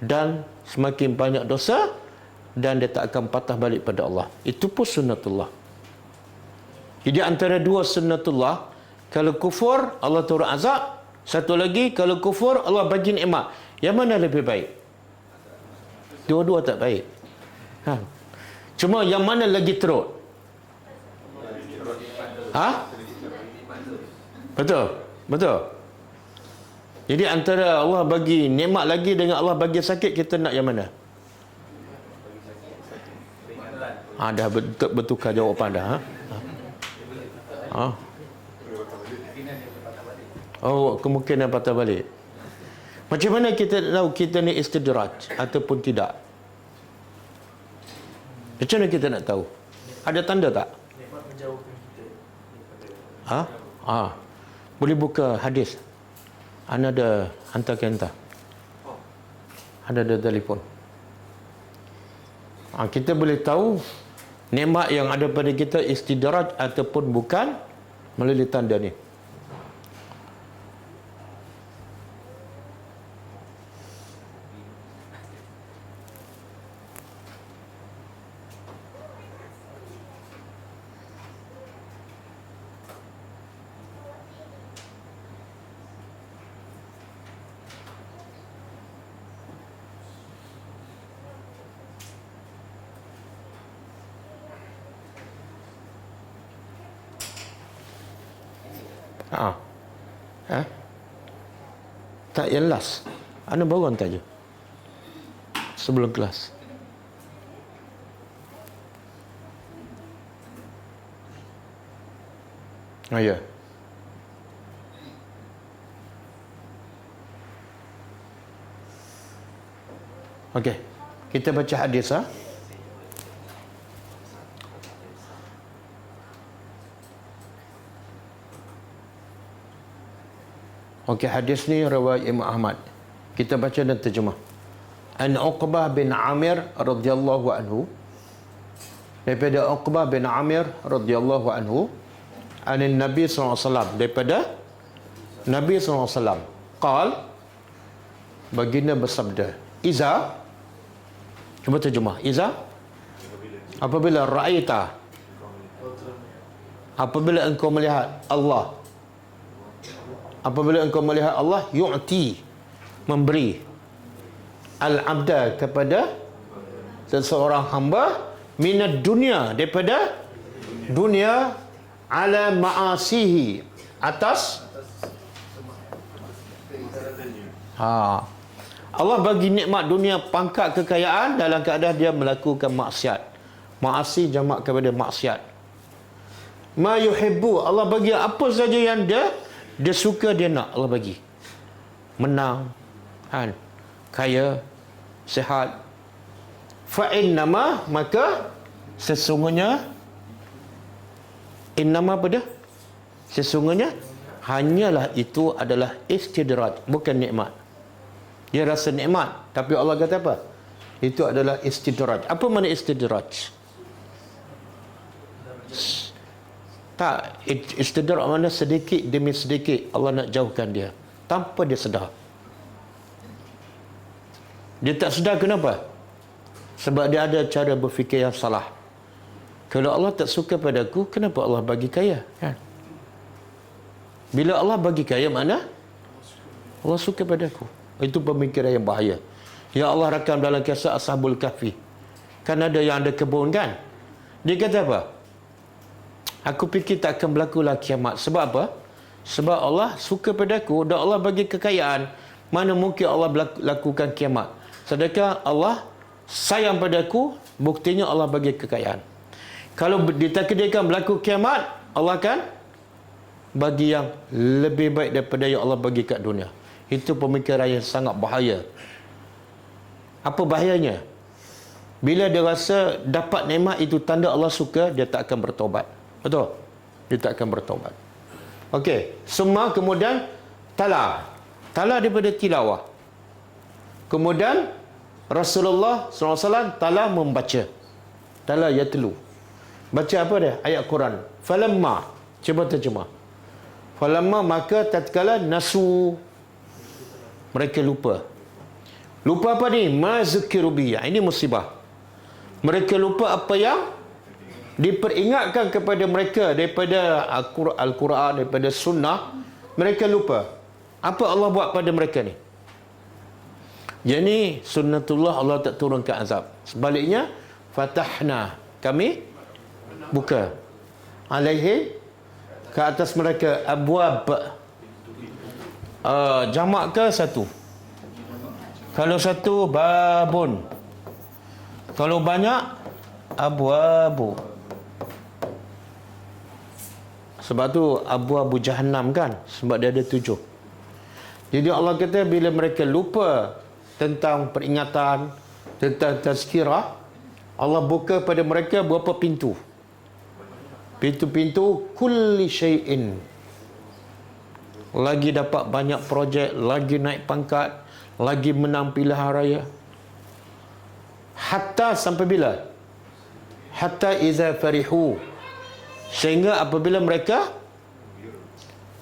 dan semakin banyak dosa, dan dia tak akan patah balik pada Allah. Itu pun sunnatullah. Jadi antara dua sunnatullah, kalau kufur Allah turun azab, satu lagi kalau kufur Allah bagi nikmat. Yang mana lebih baik? Dua-dua tak baik. Cuma yang mana lagi teruk? Betul. Jadi antara Allah bagi nikmat lagi dengan Allah bagi sakit, kita nak yang mana? Dah bertukar jawapan dah. Kemungkinan patah balik. Macam mana kita tahu kita ni istidraj ataupun tidak? Macam mana kita nak tahu? Ada tanda tak? Boleh buka hadis. Anda ada hantar ke hantar? Ada telefon. Kita boleh tahu nikmat yang ada pada kita istidraj ataupun bukan melalui tanda ni. Tak, yang last. Anda baru hantar je sebelum kelas. Ya. Okey. Kita baca hadis. Okey, hadis ni riwayat Imam Ahmad. Kita baca dan terjemah. An Uqbah bin Amir radhiyallahu anhu, daripada Uqbah bin Amir radhiyallahu anhu, anin Nabi sallallahu alaihi wasallam, daripada Nabi sallallahu alaihi wasallam, qal, baginda bersabda, iza, cuba terjemah, iza, apabila ra'aita, apabila engkau melihat Allah, apabila engkau melihat Allah yu'ti, memberi, al-abda, kepada seseorang hamba, minad dunia, daripada dunia, ala ma'asihi, atas Allah bagi nikmat dunia, pangkat kekayaan, dalam keadaan dia melakukan maksiat. Ma'asi jamak kepada maksiat. Ma yuhibbu, Allah bagi apa saja yang dia suka, dia nak, Allah bagi. Menang, kaya, sihat. Fa innama, maka sesungguhnya, innama apa dia? Sesungguhnya hanyalah itu adalah istidraj, bukan nikmat. Dia rasa nikmat, tapi Allah kata apa? Itu adalah istidraj. Apa makna istidraj? Tak, istidrak mana sedikit demi sedikit Allah nak jauhkan dia tanpa dia sedar. Dia tak sedar kenapa? Sebab dia ada cara berfikir yang salah. Kalau Allah tak suka padaku, kenapa Allah bagi kaya? Kan? Bila Allah bagi kaya, mana? Allah suka padaku. Itu pemikiran yang bahaya. Ya Allah rakam dalam kisah Ashabul Kahfi. Kan ada yang ada kebun kan? Dia kata apa? Aku fikir tak akan berlakulah kiamat. Sebab apa? Sebab Allah suka padaku dan Allah bagi kekayaan. Mana mungkin Allah lakukan kiamat? Sedangkan Allah sayang padaku, buktinya Allah bagi kekayaan. Kalau ditakdirkan berlaku kiamat, Allah akan bagi yang lebih baik daripada yang Allah bagi kat dunia. Itu pemikiran yang sangat bahaya. Apa bahayanya? Bila dia rasa dapat nikmat itu tanda Allah suka, dia tak akan bertaubat. Betul? Dia tak akan bertaubat. Okey, semua kemudian tala daripada tilawah. Kemudian Rasulullah SAW tala membaca. Tala yatlu. Baca apa dia? Ayat Quran. Falamma. Cuba terjemah. Falamma, maka tatkala nasu, mereka lupa. Lupa apa ni? Ma zukiru bihi. Ini musibah. Mereka lupa apa yang diperingatkan kepada mereka daripada Al-Quran, daripada sunnah. Mereka lupa. Apa Allah buat pada mereka ni? Jadi sunnatullah, Allah tak turunkan azab. Sebaliknya, fatahna, kami buka alaihi, ke atas mereka, abwab. Jamak ke satu? Kalau satu, babun. Kalau banyak, abwabu. Sebab tu abwabu jahannam kan? Sebab dia ada 7. Jadi Allah kata bila mereka lupa tentang peringatan, tentang tazkirah, Allah buka pada mereka berapa pintu? Pintu-pintu kulli syai'in. Lagi dapat banyak projek, lagi naik pangkat, lagi menang pilihan raya. Hatta sampai bila? Hatta iza farihu. Sehingga apabila mereka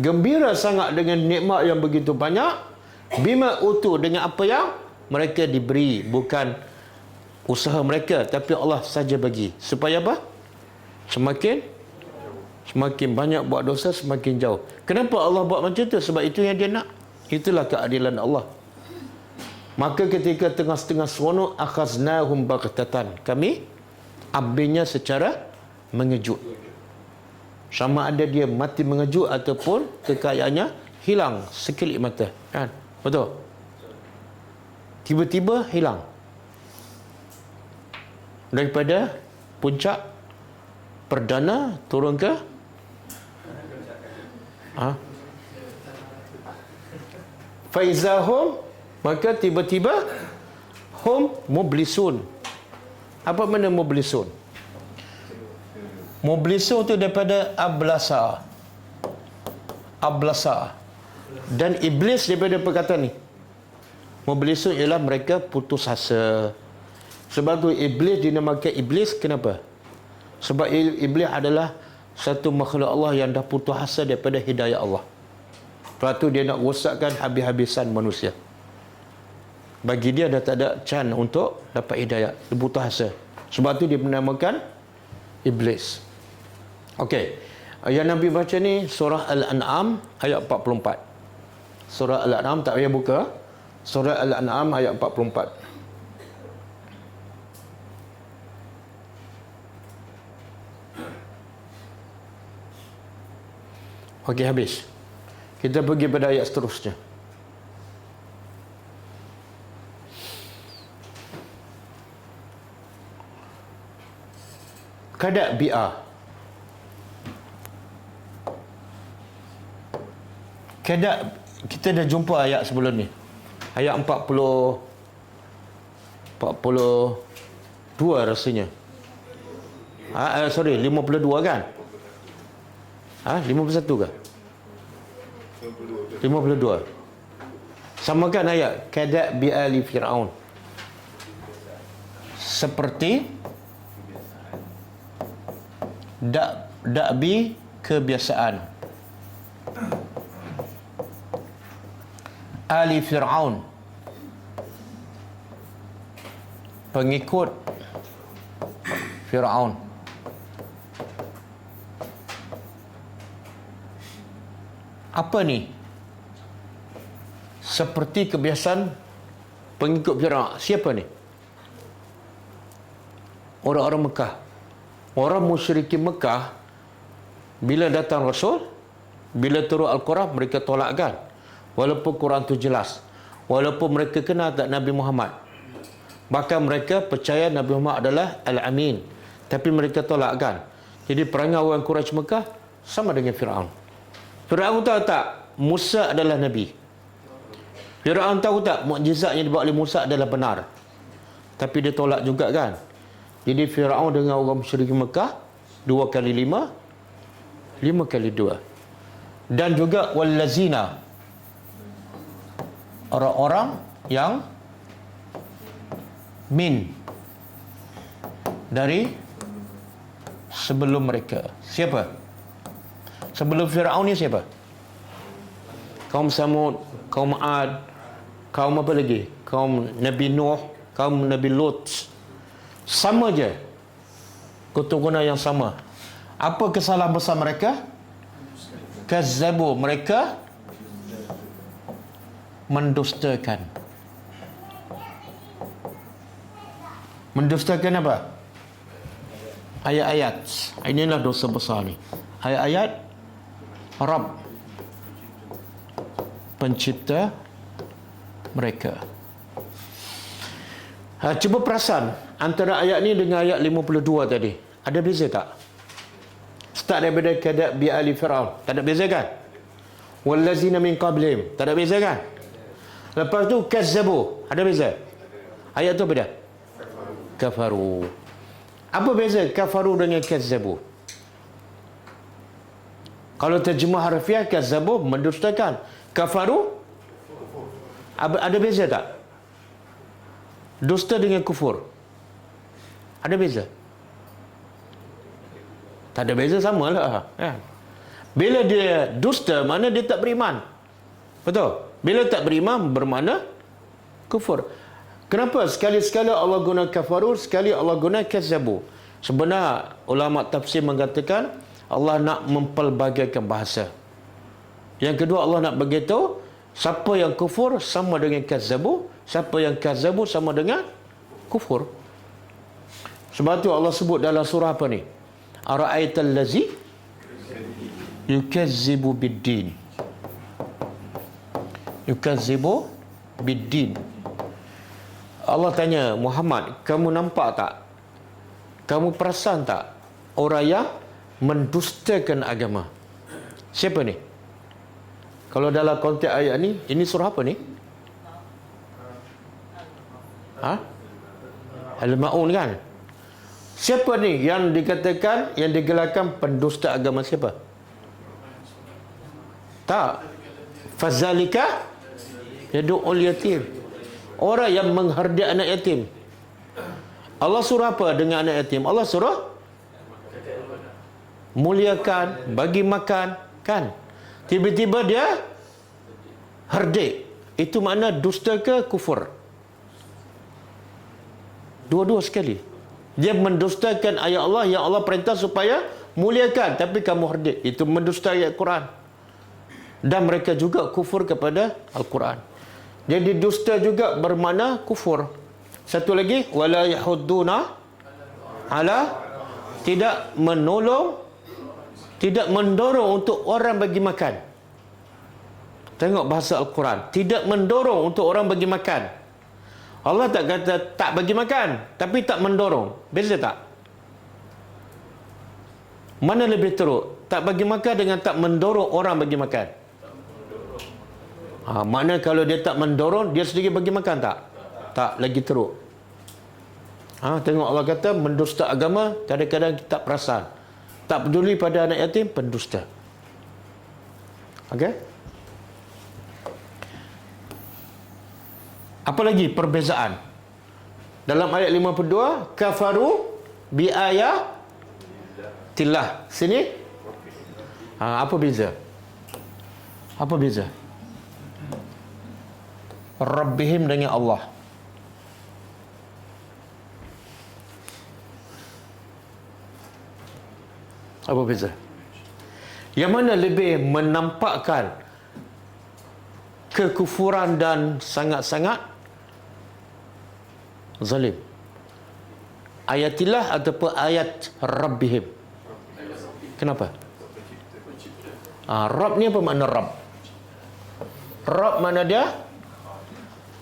gembira sangat dengan nikmat yang begitu banyak, bima utu, dengan apa yang mereka diberi, bukan usaha mereka, tapi Allah saja bagi. Supaya apa? Semakin banyak buat dosa, semakin jauh. Kenapa Allah buat macam itu? Sebab itu yang dia nak. Itulah keadilan Allah. Maka ketika tengah-tengah seronok, akhaznahum baghtatan, kami ambilnya secara mengejut. Sama ada dia mati mengejut ataupun kekayaannya hilang sekelip mata. Kan? Betul? Tiba-tiba hilang. Daripada puncak perdana turun ke faizahum, maka tiba-tiba hum mublisun. Apa makna mublisun? Mublisun tu daripada ablasa. Dan iblis daripada perkataan ni. Mublisun ialah mereka putus asa. Sebab tu iblis dinamakan iblis. Kenapa? Sebab iblis adalah satu makhluk Allah yang dah putus asa daripada hidayah Allah. Lepas tu dia nak rosakkan habis-habisan manusia. Bagi dia dah tak ada chance untuk dapat hidayah. Dia putus asa. Sebab tu dia menamakan iblis. Okey. Yang Nabi baca ni surah Al-An'am ayat 44. Surah Al-An'am, tak payah buka. Surah Al-An'am ayat 44. Okey, habis. Kita pergi pada ayat seterusnya. Kadak bi'ah. Kadak, kita dah jumpa ayat sebelum ni. Ayat 42 rasanya. 52 kan? 51 ke? 52. Samakan ayat kadak bi'ali Fir'aun. Seperti da'bi kebiasaan Ali Fir'aun, pengikut Fir'aun. Apa ni? Seperti kebiasaan pengikut Fir'aun. Siapa ni? Orang-orang Mekah. Orang musyrikin Mekah, bila datang Rasul, bila turun Al-Quran, mereka tolakkan. Walaupun Quran tu jelas. Walaupun mereka kenal tak Nabi Muhammad. Bahkan mereka percaya Nabi Muhammad adalah Al-Amin. Tapi mereka tolakkan. Jadi perangai orang Quraisy Mekah sama dengan Fir'aun. Fir'aun tahu tak Musa adalah Nabi? Fir'aun tahu tak mukjizat yang dibawa oleh Musa adalah benar? Tapi dia tolak juga kan? Jadi Fir'aun dengan orang musyrik Mekah 2 kali 5, 5 kali 2. Dan juga wallazina, orang-orang yang min, dari sebelum mereka. Siapa? Sebelum Fir'aun ni siapa? Kaum Samud, kaum Ad, kaum apa lagi? Kaum Nabi Nuh, kaum Nabi Lut. Sama je. Keturunan yang sama. Apa kesalahan besar mereka? Kazzabu, mereka mendustakan. Mendustakan apa? Ayat-ayat. Inilah dosa besar ni. Ayat-ayat Rabb, pencipta mereka. Cuba perasan antara ayat ni dengan ayat 52 tadi. Ada beza tak? Start daripada kadab bi ali Fir'aun. Tak ada beza kan? Wallazina min qablihim. Tak ada beza kan? Lepas tu kazzabu. Ada beza? Ayat tu beda. Kafaru. Apa beza kafaru dengan kazzabu? Kalau terjemah harfiah, kazzabu mendustakan. Kafaru ada beza tak? Dusta dengan kufur ada beza? Tak ada beza, samalah kan? Bila dia dusta, mana dia tak beriman. Betul? Bila tak beriman, bermakna kufur. Kenapa sekali-sekala Allah guna kafaru, sekali Allah guna kazzabu? Sebenarnya ulama tafsir mengatakan Allah nak mempelbagaikan bahasa. Yang kedua, Allah nak beritahu siapa yang kufur sama dengan kazzabu, siapa yang kazzabu sama dengan kufur. Sebab tu Allah sebut dalam surah apa ni? Ara'aital lazi yukazzibu biddin. Yukazzibu biddin. Allah tanya Muhammad, kamu nampak tak? Kamu perasan tak orang yang mendustakan agama? Siapa ni? Kalau dalam konteks ayat ni, ini surah apa ni? Al-Ma'un kan? Siapa ni yang dikatakan, yang digelarkan pendusta agama? Siapa? Tak. Fazalika yadu'ul yatim. Orang yang menghardik anak yatim. Allah suruh apa dengan anak yatim? Allah suruh muliakan, bagi makan, kan? Tiba-tiba dia hardik. Itu makna dusta ke kufur? Dua-dua sekali. Dia mendustakan ayat Allah yang Allah perintah supaya muliakan, tapi kamu hardik. Itu mendusta ayat Quran. Dan mereka juga kufur kepada Al-Quran. Jadi dusta juga bermakna kufur. Satu lagi, wala yahudduna ala, tidak menolong, tidak mendorong untuk orang bagi makan. Tengok bahasa Al-Quran. Tidak mendorong untuk orang bagi makan. Allah tak kata tak bagi makan, tapi tak mendorong. Beza tak? Mana lebih teruk? Tak bagi makan dengan tak mendorong orang bagi makan? Makna kalau dia tak mendorong, dia sendiri bagi makan tak? Tak, lagi teruk. Tengok Allah kata mendusta agama, kadang-kadang kita tak perasan. Tak peduli pada anak yatim, pendusta. Okey? Apa lagi perbezaan? Dalam ayat 52, kafaru bi ayatillah. Sini Apa beza? Apa beza? Rabbihim dengan Allah. Apa beza? Yang mana lebih menampakkan kekufuran dan sangat-sangat zalim? Ayatillah ataupun ayat Rabbihim? Kenapa? Rabb ni apa makna Rabb? Rabb mana dia?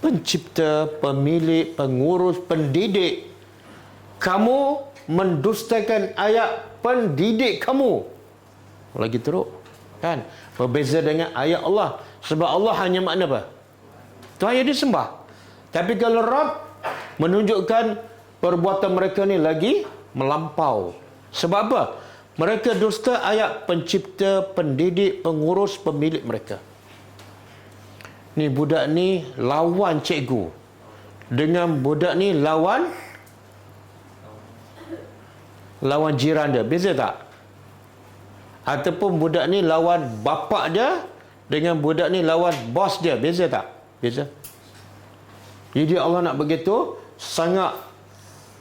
Pencipta, pemilik, pengurus, pendidik. Kamu mendustakan ayat pendidik kamu. Lagi teruk. Kan? Berbeza dengan ayat Allah. Sebab Allah hanya makna apa? Tuhan yang disembah. Tapi kalau Rabb menunjukkan perbuatan mereka ni lagi melampau. Sebab apa? Mereka dusta ayat pencipta, pendidik, pengurus, pemilik mereka. Ni budak ni lawan cikgu. Dengan budak ni lawan jiran dia. Beza tak? Ataupun budak ni lawan bapak dia dengan budak ni lawan bos dia. Beza tak? Beza. Jadi Allah nak begitu sangat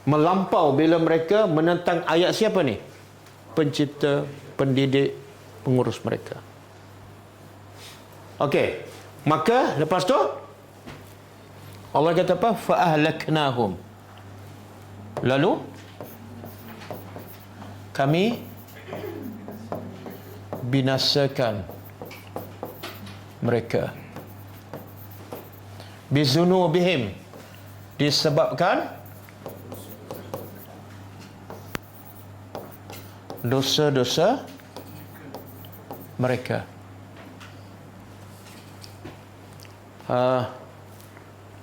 melampau bila mereka menentang ayat siapa ni? Pencipta, pendidik, pengurus mereka. Okey. Maka lepas tu Allah kata apa? Fa'ahlaknahum. Lalu kami binasakan mereka. Bizunubihim, disebabkan dosa-dosa mereka.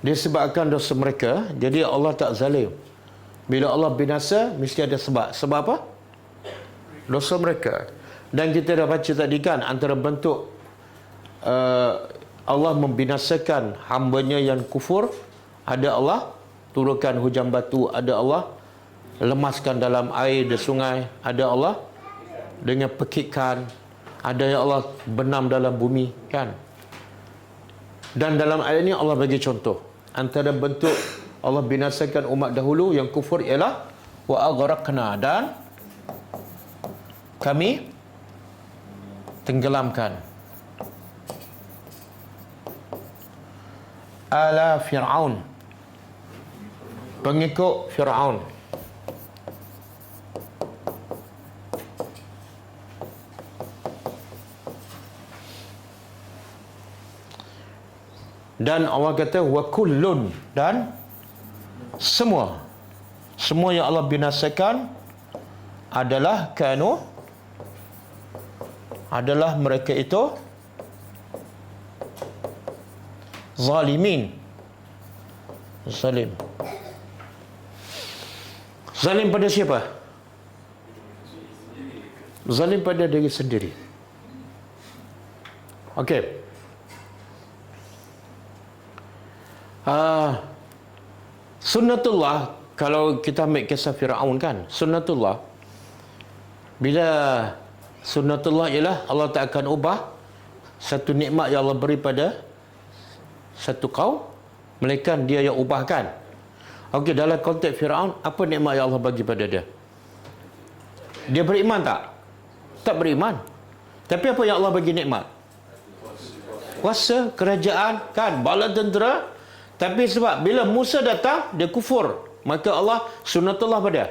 Disebabkan dosa mereka, jadi Allah tak zalim. Bila Allah binasa, mesti ada sebab. Sebab apa? Dosa mereka. Dan kita dah baca tadi kan, antara bentuk Allah membinasakan hambanya yang kufur, ada Allah turunkan hujan batu, ada Allah lemaskan dalam air di sungai, ada Allah dengan pekikkan, ada yang Allah benam dalam bumi, kan? Dan dalam ayat ini Allah bagi contoh. Antara bentuk Allah binasakan umat dahulu yang kufur ialah wa aghraqna, dan kami tenggelamkan ala Fir'aun, pengikut Fir'aun. Dan Allah kata wa kullun, dan semua yang Allah binasakan adalah kanu, adalah mereka itu zalimin. Zalim pada siapa? Zalim pada diri sendiri. Okey. Sunnatullah, kalau kita ambil kisah Fir'aun kan, sunnatullah, bila sunnatullah ialah Allah tak akan ubah satu nikmat yang Allah beri pada satu kaum, melainkan dia yang ubahkan. Okey, dalam konteks Fir'aun, apa nikmat yang Allah bagi pada dia? Dia beriman tak? Tak beriman. Tapi apa yang Allah bagi nikmat? Kuasa, kerajaan, kan, bala tentera. Tapi sebab bila Musa datang, dia kufur, maka Allah sunnatullah pada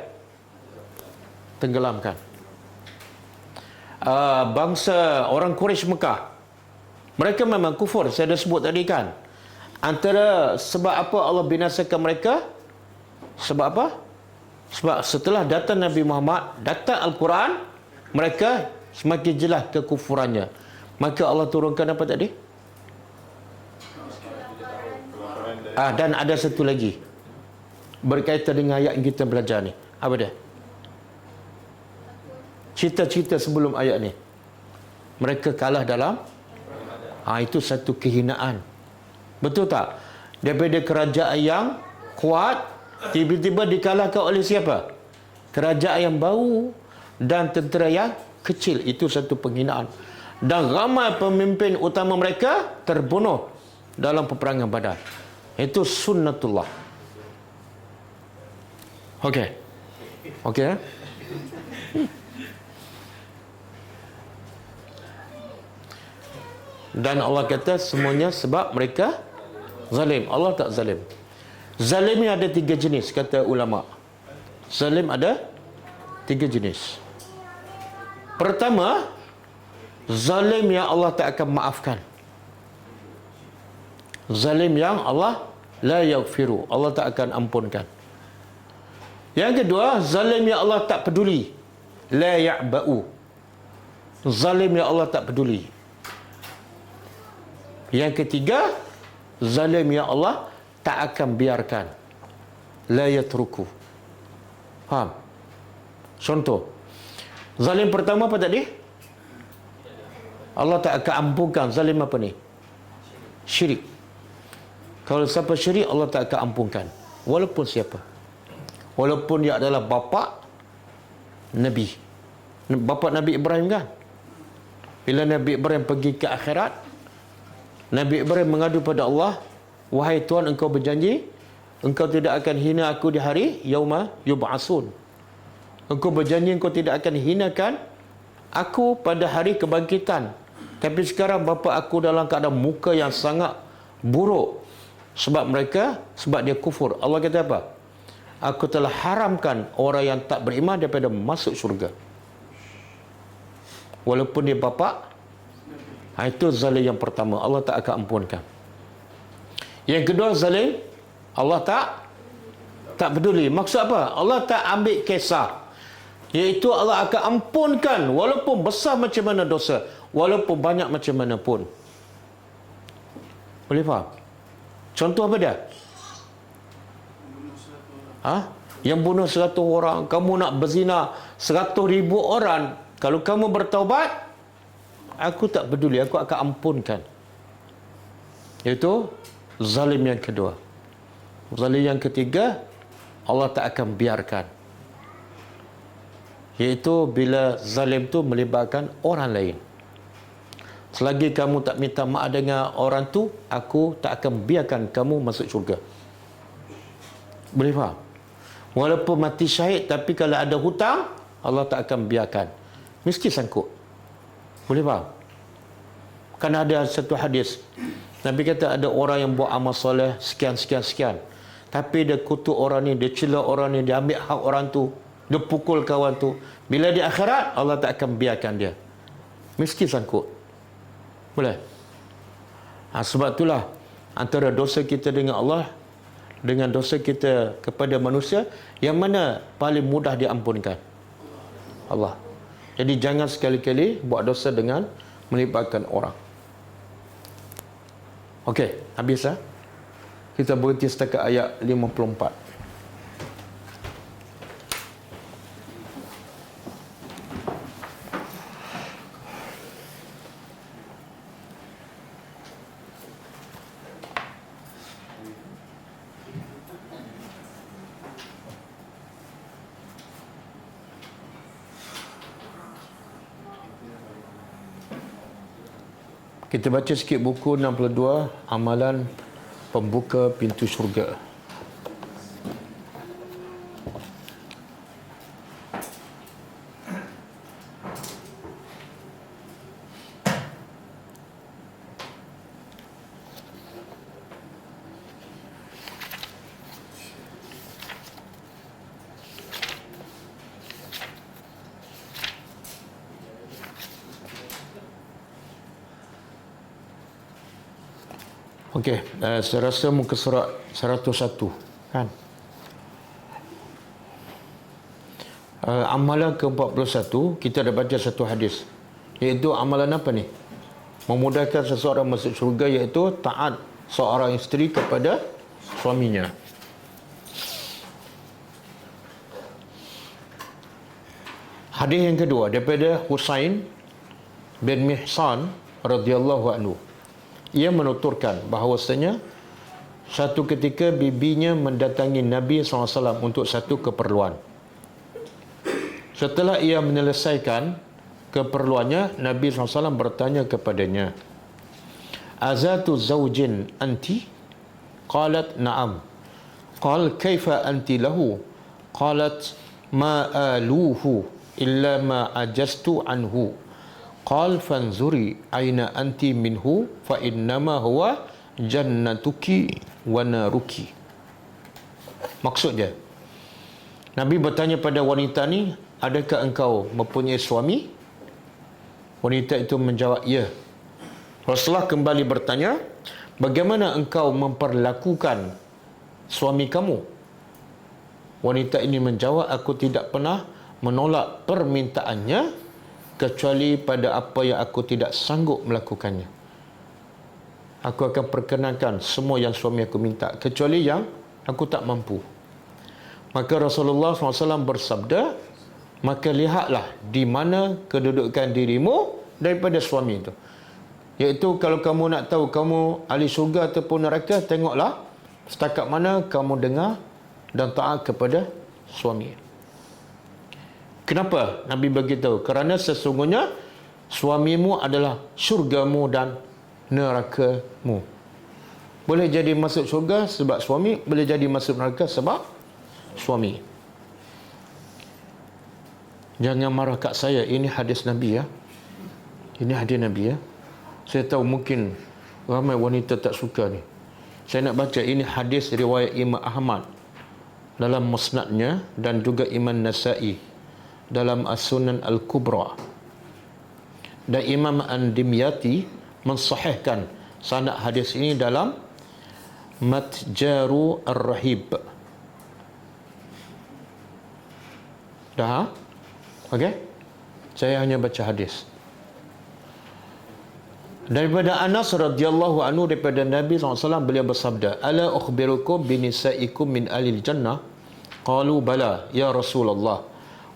tenggelamkan. Bangsa orang Quraisy Mekah, mereka memang kufur, saya dah sebut tadi kan. Antara sebab apa Allah binasakan mereka? Sebab apa? Sebab setelah datang Nabi Muhammad, datang Al-Quran, mereka semakin jelas kekufurannya. Maka Allah turunkan apa tadi? Dan ada satu lagi berkaitan dengan ayat yang kita belajar ni. Apa dia? Cerita-cerita sebelum ayat ni, mereka kalah dalam itu satu kehinaan. Betul tak? Daripada kerajaan yang kuat, tiba-tiba dikalahkan oleh siapa? Kerajaan yang baru dan tentera yang kecil, itu satu penghinaan. Dan ramai pemimpin utama mereka terbunuh dalam peperangan Badar. Itu sunnatullah. Okey. Okey, ya? Dan Allah kata semuanya sebab mereka zalim. Allah tak zalim. Zalim ni ada 3 jenis, kata ulama. Zalim ada 3 jenis. Pertama, zalim yang Allah tak akan maafkan. Zalim yang Allah la yaghfiru, Allah tak akan ampunkan. Yang kedua, zalim yang Allah tak peduli, la ya'ba'u. Zalim yang Allah tak peduli. Yang ketiga, zalim yang Allah tak akan biarkan, la yatruku. Faham? Contoh, zalim pertama apa tadi? Allah tak akan ampunkan. Zalim apa ni? Syirik. Kalau siapa syirik, Allah tak akan ampunkan. Walaupun siapa. Walaupun dia adalah bapa Nabi. Bapa Nabi Ibrahim kan? Bila Nabi Ibrahim pergi ke akhirat, Nabi Ibrahim mengadu pada Allah, wahai Tuhan, engkau berjanji engkau tidak akan hina aku di hari yauma yub'asun. Engkau berjanji engkau tidak akan hinakan aku pada hari kebangkitan. Tapi sekarang bapa aku dalam keadaan muka yang sangat buruk sebab dia kufur. Allah kata apa? Aku telah haramkan orang yang tak beriman daripada masuk syurga. Walaupun dia bapa. Itu zalim yang pertama, Allah tak akan ampunkan. Yang kedua, zalim Allah tak peduli. Maksud apa? Allah tak ambil kisah. Iaitu Allah akan ampunkan walaupun besar macam mana dosa, walaupun banyak macam mana pun. Boleh faham? Contoh apa dia? Yang bunuh 100 orang, kamu nak berzina 100,000 orang, kalau kamu bertaubat, aku tak peduli, aku akan ampunkan. Itu zalim yang kedua. Zalim yang ketiga, Allah tak akan biarkan. Iaitu bila zalim tu melibatkan orang lain. Selagi kamu tak minta maaf dengan orang tu, aku tak akan biarkan kamu masuk syurga. Boleh faham? Walaupun mati syahid, tapi kalau ada hutang, Allah tak akan biarkan. Mesti sangkut. Boleh faham? Kan ada satu hadis, Nabi kata ada orang yang buat amal soleh sekian, tapi dia kutuk orang ni, dia cela orang ni, dia ambil hak orang tu, dia pukul kawan tu. Bila di akhirat, Allah tak akan biarkan dia. Mesti sangkut. Boleh? Sebab itulah antara dosa kita dengan Allah dengan dosa kita kepada manusia, yang mana paling mudah diampunkan? Allah. Jadi jangan sekali-kali buat dosa dengan melibatkan orang. Okey, habis lah. Kita berhenti setakat ayat 54. Kita baca sikit buku 62, Amalan Pembuka Pintu Syurga. Okey, saya rasa muka surat 101 kan. Amalan ke-41 kita dah baca satu hadis, iaitu amalan apa ni? Memudahkan seseorang masuk syurga, iaitu taat seorang isteri kepada suaminya. Hadis yang kedua daripada Husain bin Mihsan radhiyallahu anhu. Ia menuturkan bahawasanya satu ketika bibinya mendatangi Nabi SAW untuk satu keperluan. Setelah ia menyelesaikan, keperluannya, Nabi SAW bertanya kepadanya, azatu zawjin anti? Qalat na'am. Qal kaifa anti lahu? Qalat ma aluhu illa ma ajastu anhu. Qal fanzuri aina anti minhu fa innama huwa jannatuki wa naruki. Maksudnya, Nabi bertanya pada wanita ni, adakah engkau mempunyai suami? Wanita itu menjawab, ya. Rasulullah kembali bertanya, bagaimana engkau memperlakukan suami kamu? Wanita ini menjawab, aku tidak pernah menolak permintaannya kecuali pada apa yang aku tidak sanggup melakukannya. Aku akan perkenankan semua yang suami aku minta kecuali yang aku tak mampu. Maka Rasulullah SAW bersabda, maka lihatlah di mana kedudukan dirimu daripada suami itu. Iaitu kalau kamu nak tahu kamu ahli syurga ataupun neraka, tengoklah setakat mana kamu dengar dan taat kepada suami. Kenapa Nabi beritahu? Kerana sesungguhnya suamimu adalah syurgamu dan nerakamu. Boleh jadi masuk syurga sebab suami, boleh jadi masuk neraka sebab suami. Jangan marah kat saya, ini hadis Nabi ya. Ini hadis Nabi ya. Saya tahu mungkin ramai wanita tak suka ni. Saya nak baca, ini hadis riwayat Imam Ahmad dalam Musnadnya dan juga Imam Nasa'i dalam As-Sunan Al-Kubra. Dan Imam An-Dimyati mensahihkan sanad hadis ini dalam Matjaru Ar-Rahib. Dah? Okey? Saya hanya baca hadis. Daripada Anas radhiyallahu anhu, daripada Nabi SAW, beliau bersabda, ala ukhbirukum binisaikum min alil jannah? Qalu bala ya Rasulullah.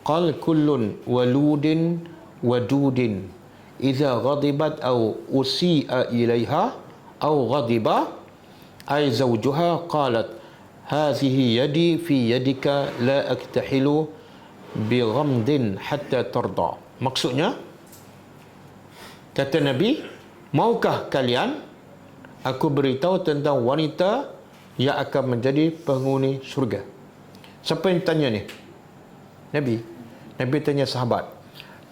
Qal kullun waludin wadudin idza ghadibat aw usi'a ilaiha aw ghadiba ay zawjuha qalat hadhihi yadi fi yadika la aktahilu bi ghamdin hatta tarda. Maksudnya, kata Nabi, maukah kalian aku beritahu tentang wanita yang akan menjadi penghuni syurga? Siapa yang tanya ni? Nabi. Nabi tanya sahabat.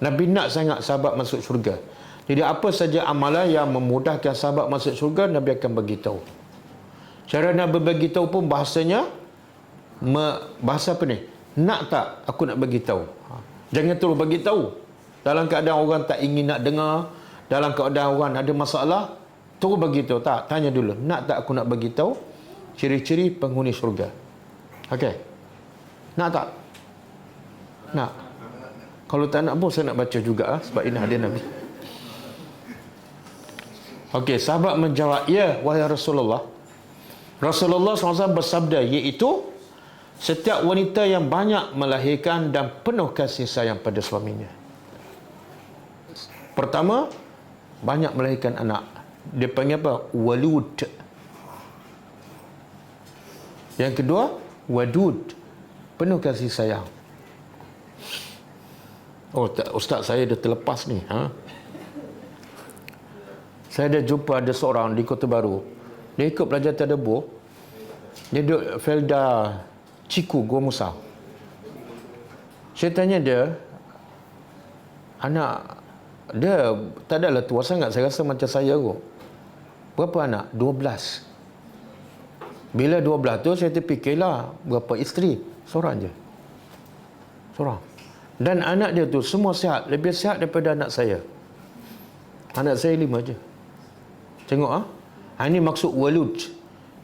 Nabi nak sangat sahabat masuk syurga. Jadi apa saja amalan yang memudahkan sahabat masuk syurga, Nabi akan beritahu. Cara Nabi beritahu pun bahasanya, bahasa apa ni? Nak tak aku nak beritahu? Jangan terus beritahu. Dalam keadaan orang tak ingin nak dengar, dalam keadaan orang ada masalah, terus beritahu. Tak, tanya dulu. Nak tak aku nak beritahu ciri-ciri penghuni syurga? Okey. Nak tak? Nak. Kalau tak nak pun saya nak baca juga sebab ini hadis Nabi. Okey, sahabat menjawab, ya wahai Rasulullah. Rasulullah SAW bersabda, iaitu setiap wanita yang banyak melahirkan dan penuh kasih sayang pada suaminya. Pertama, banyak melahirkan anak. Dia panggil apa? Walud. Yang kedua, wadud. Penuh kasih sayang. Oh, Ustaz, saya dah terlepas ni. Saya dah jumpa ada seorang di Kota Baru. Dia ikut belajar tadabbur. Dia duduk Felda Ciku, Gua Musa. Saya tanya dia, anak dia tak adalah tua sangat. Saya rasa macam saya kot. Berapa anak? 12. Bila 12 tu saya terfikirlah, berapa isteri? Seorang je. Seorang. Dan anak dia tu semua sihat. Lebih sihat daripada anak saya. Anak saya 5 je. Tengok ini maksud walud,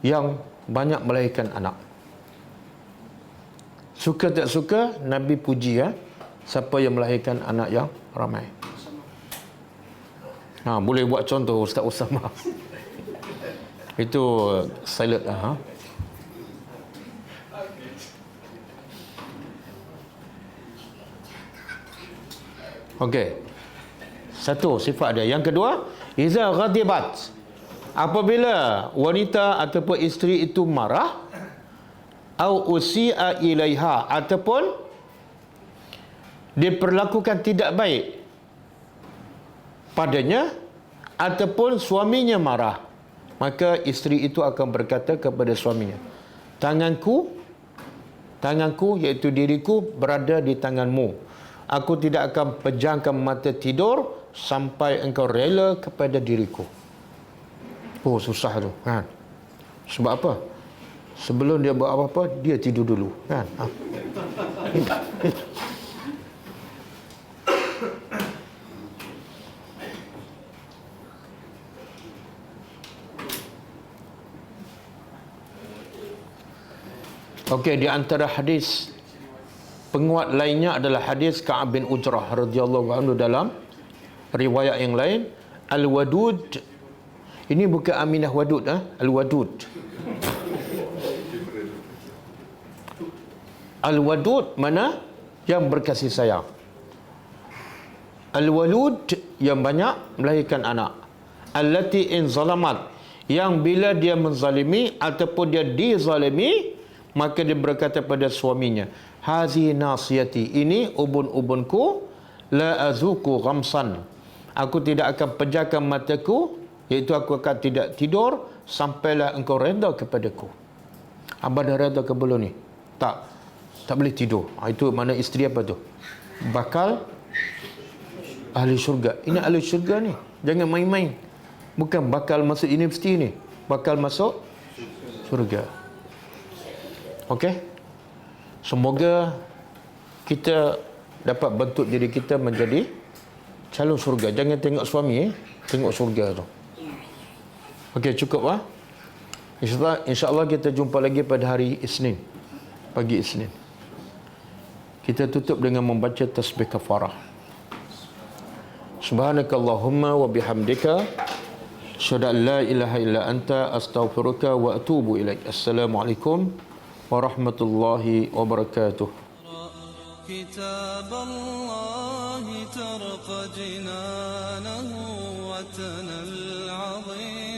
yang banyak melahirkan anak. Suka tak suka, Nabi puji siapa yang melahirkan anak yang ramai. Boleh buat contoh Ustaz Usama. Itu silent Okey. Satu sifat dia. Yang kedua, iza ghadibat. Apabila wanita ataupun isteri itu marah, au usi'a ilaiha, ataupun diperlakukan tidak baik padanya ataupun suaminya marah, maka isteri itu akan berkata kepada suaminya, tanganku iaitu diriku berada di tanganmu. Aku tidak akan pejamkan mata tidur sampai engkau rela kepada diriku. Oh, susah tu kan. Sebab apa? Sebelum dia buat apa-apa, dia tidur dulu kan. Okey, di antara hadis penguat lainnya adalah hadis Ka'ab bin Ujrah radhiyallahu anhu dalam riwayat yang lain, Al-Wadud. Ini bukan Aminah Wadud, Al-Wadud. Al-Wadud mana? Yang berkasih sayang. Al-Walud yang banyak melahirkan anak. Allati in zalamat, yang bila dia menzalimi ataupun dia dizalimi, maka dia berkata pada suaminya, hazi nasiyati, ini ubun-ubunku, la azuku ghamsan, aku tidak akan pejamkan mataku, iaitu aku akan tidak tidur sampailah engkau redha kepadaku. Abang dah redha ke belum ni? Tak boleh tidur. Itu mana isteri apa tu? Bakal ahli syurga. Ini ahli syurga ni, jangan main-main. Bukan bakal masuk universiti ni, bakal masuk syurga. Okey, semoga kita dapat bentuk diri kita menjadi calon syurga. Jangan tengok suami, tengok syurga tu. Okey, cukup InsyaAllah kita jumpa lagi pada hari Isnin, pagi Isnin. Kita tutup dengan membaca tasbih kafarah. Subhanakallahumma wa bihamdika, asyhadu an la ilaha illa anta, astaghfiruka wa atubu ilaik. Assalamualaikum warahmatullahi wabarakatuh. كتاب الله ترق جنانه وتنى العظيم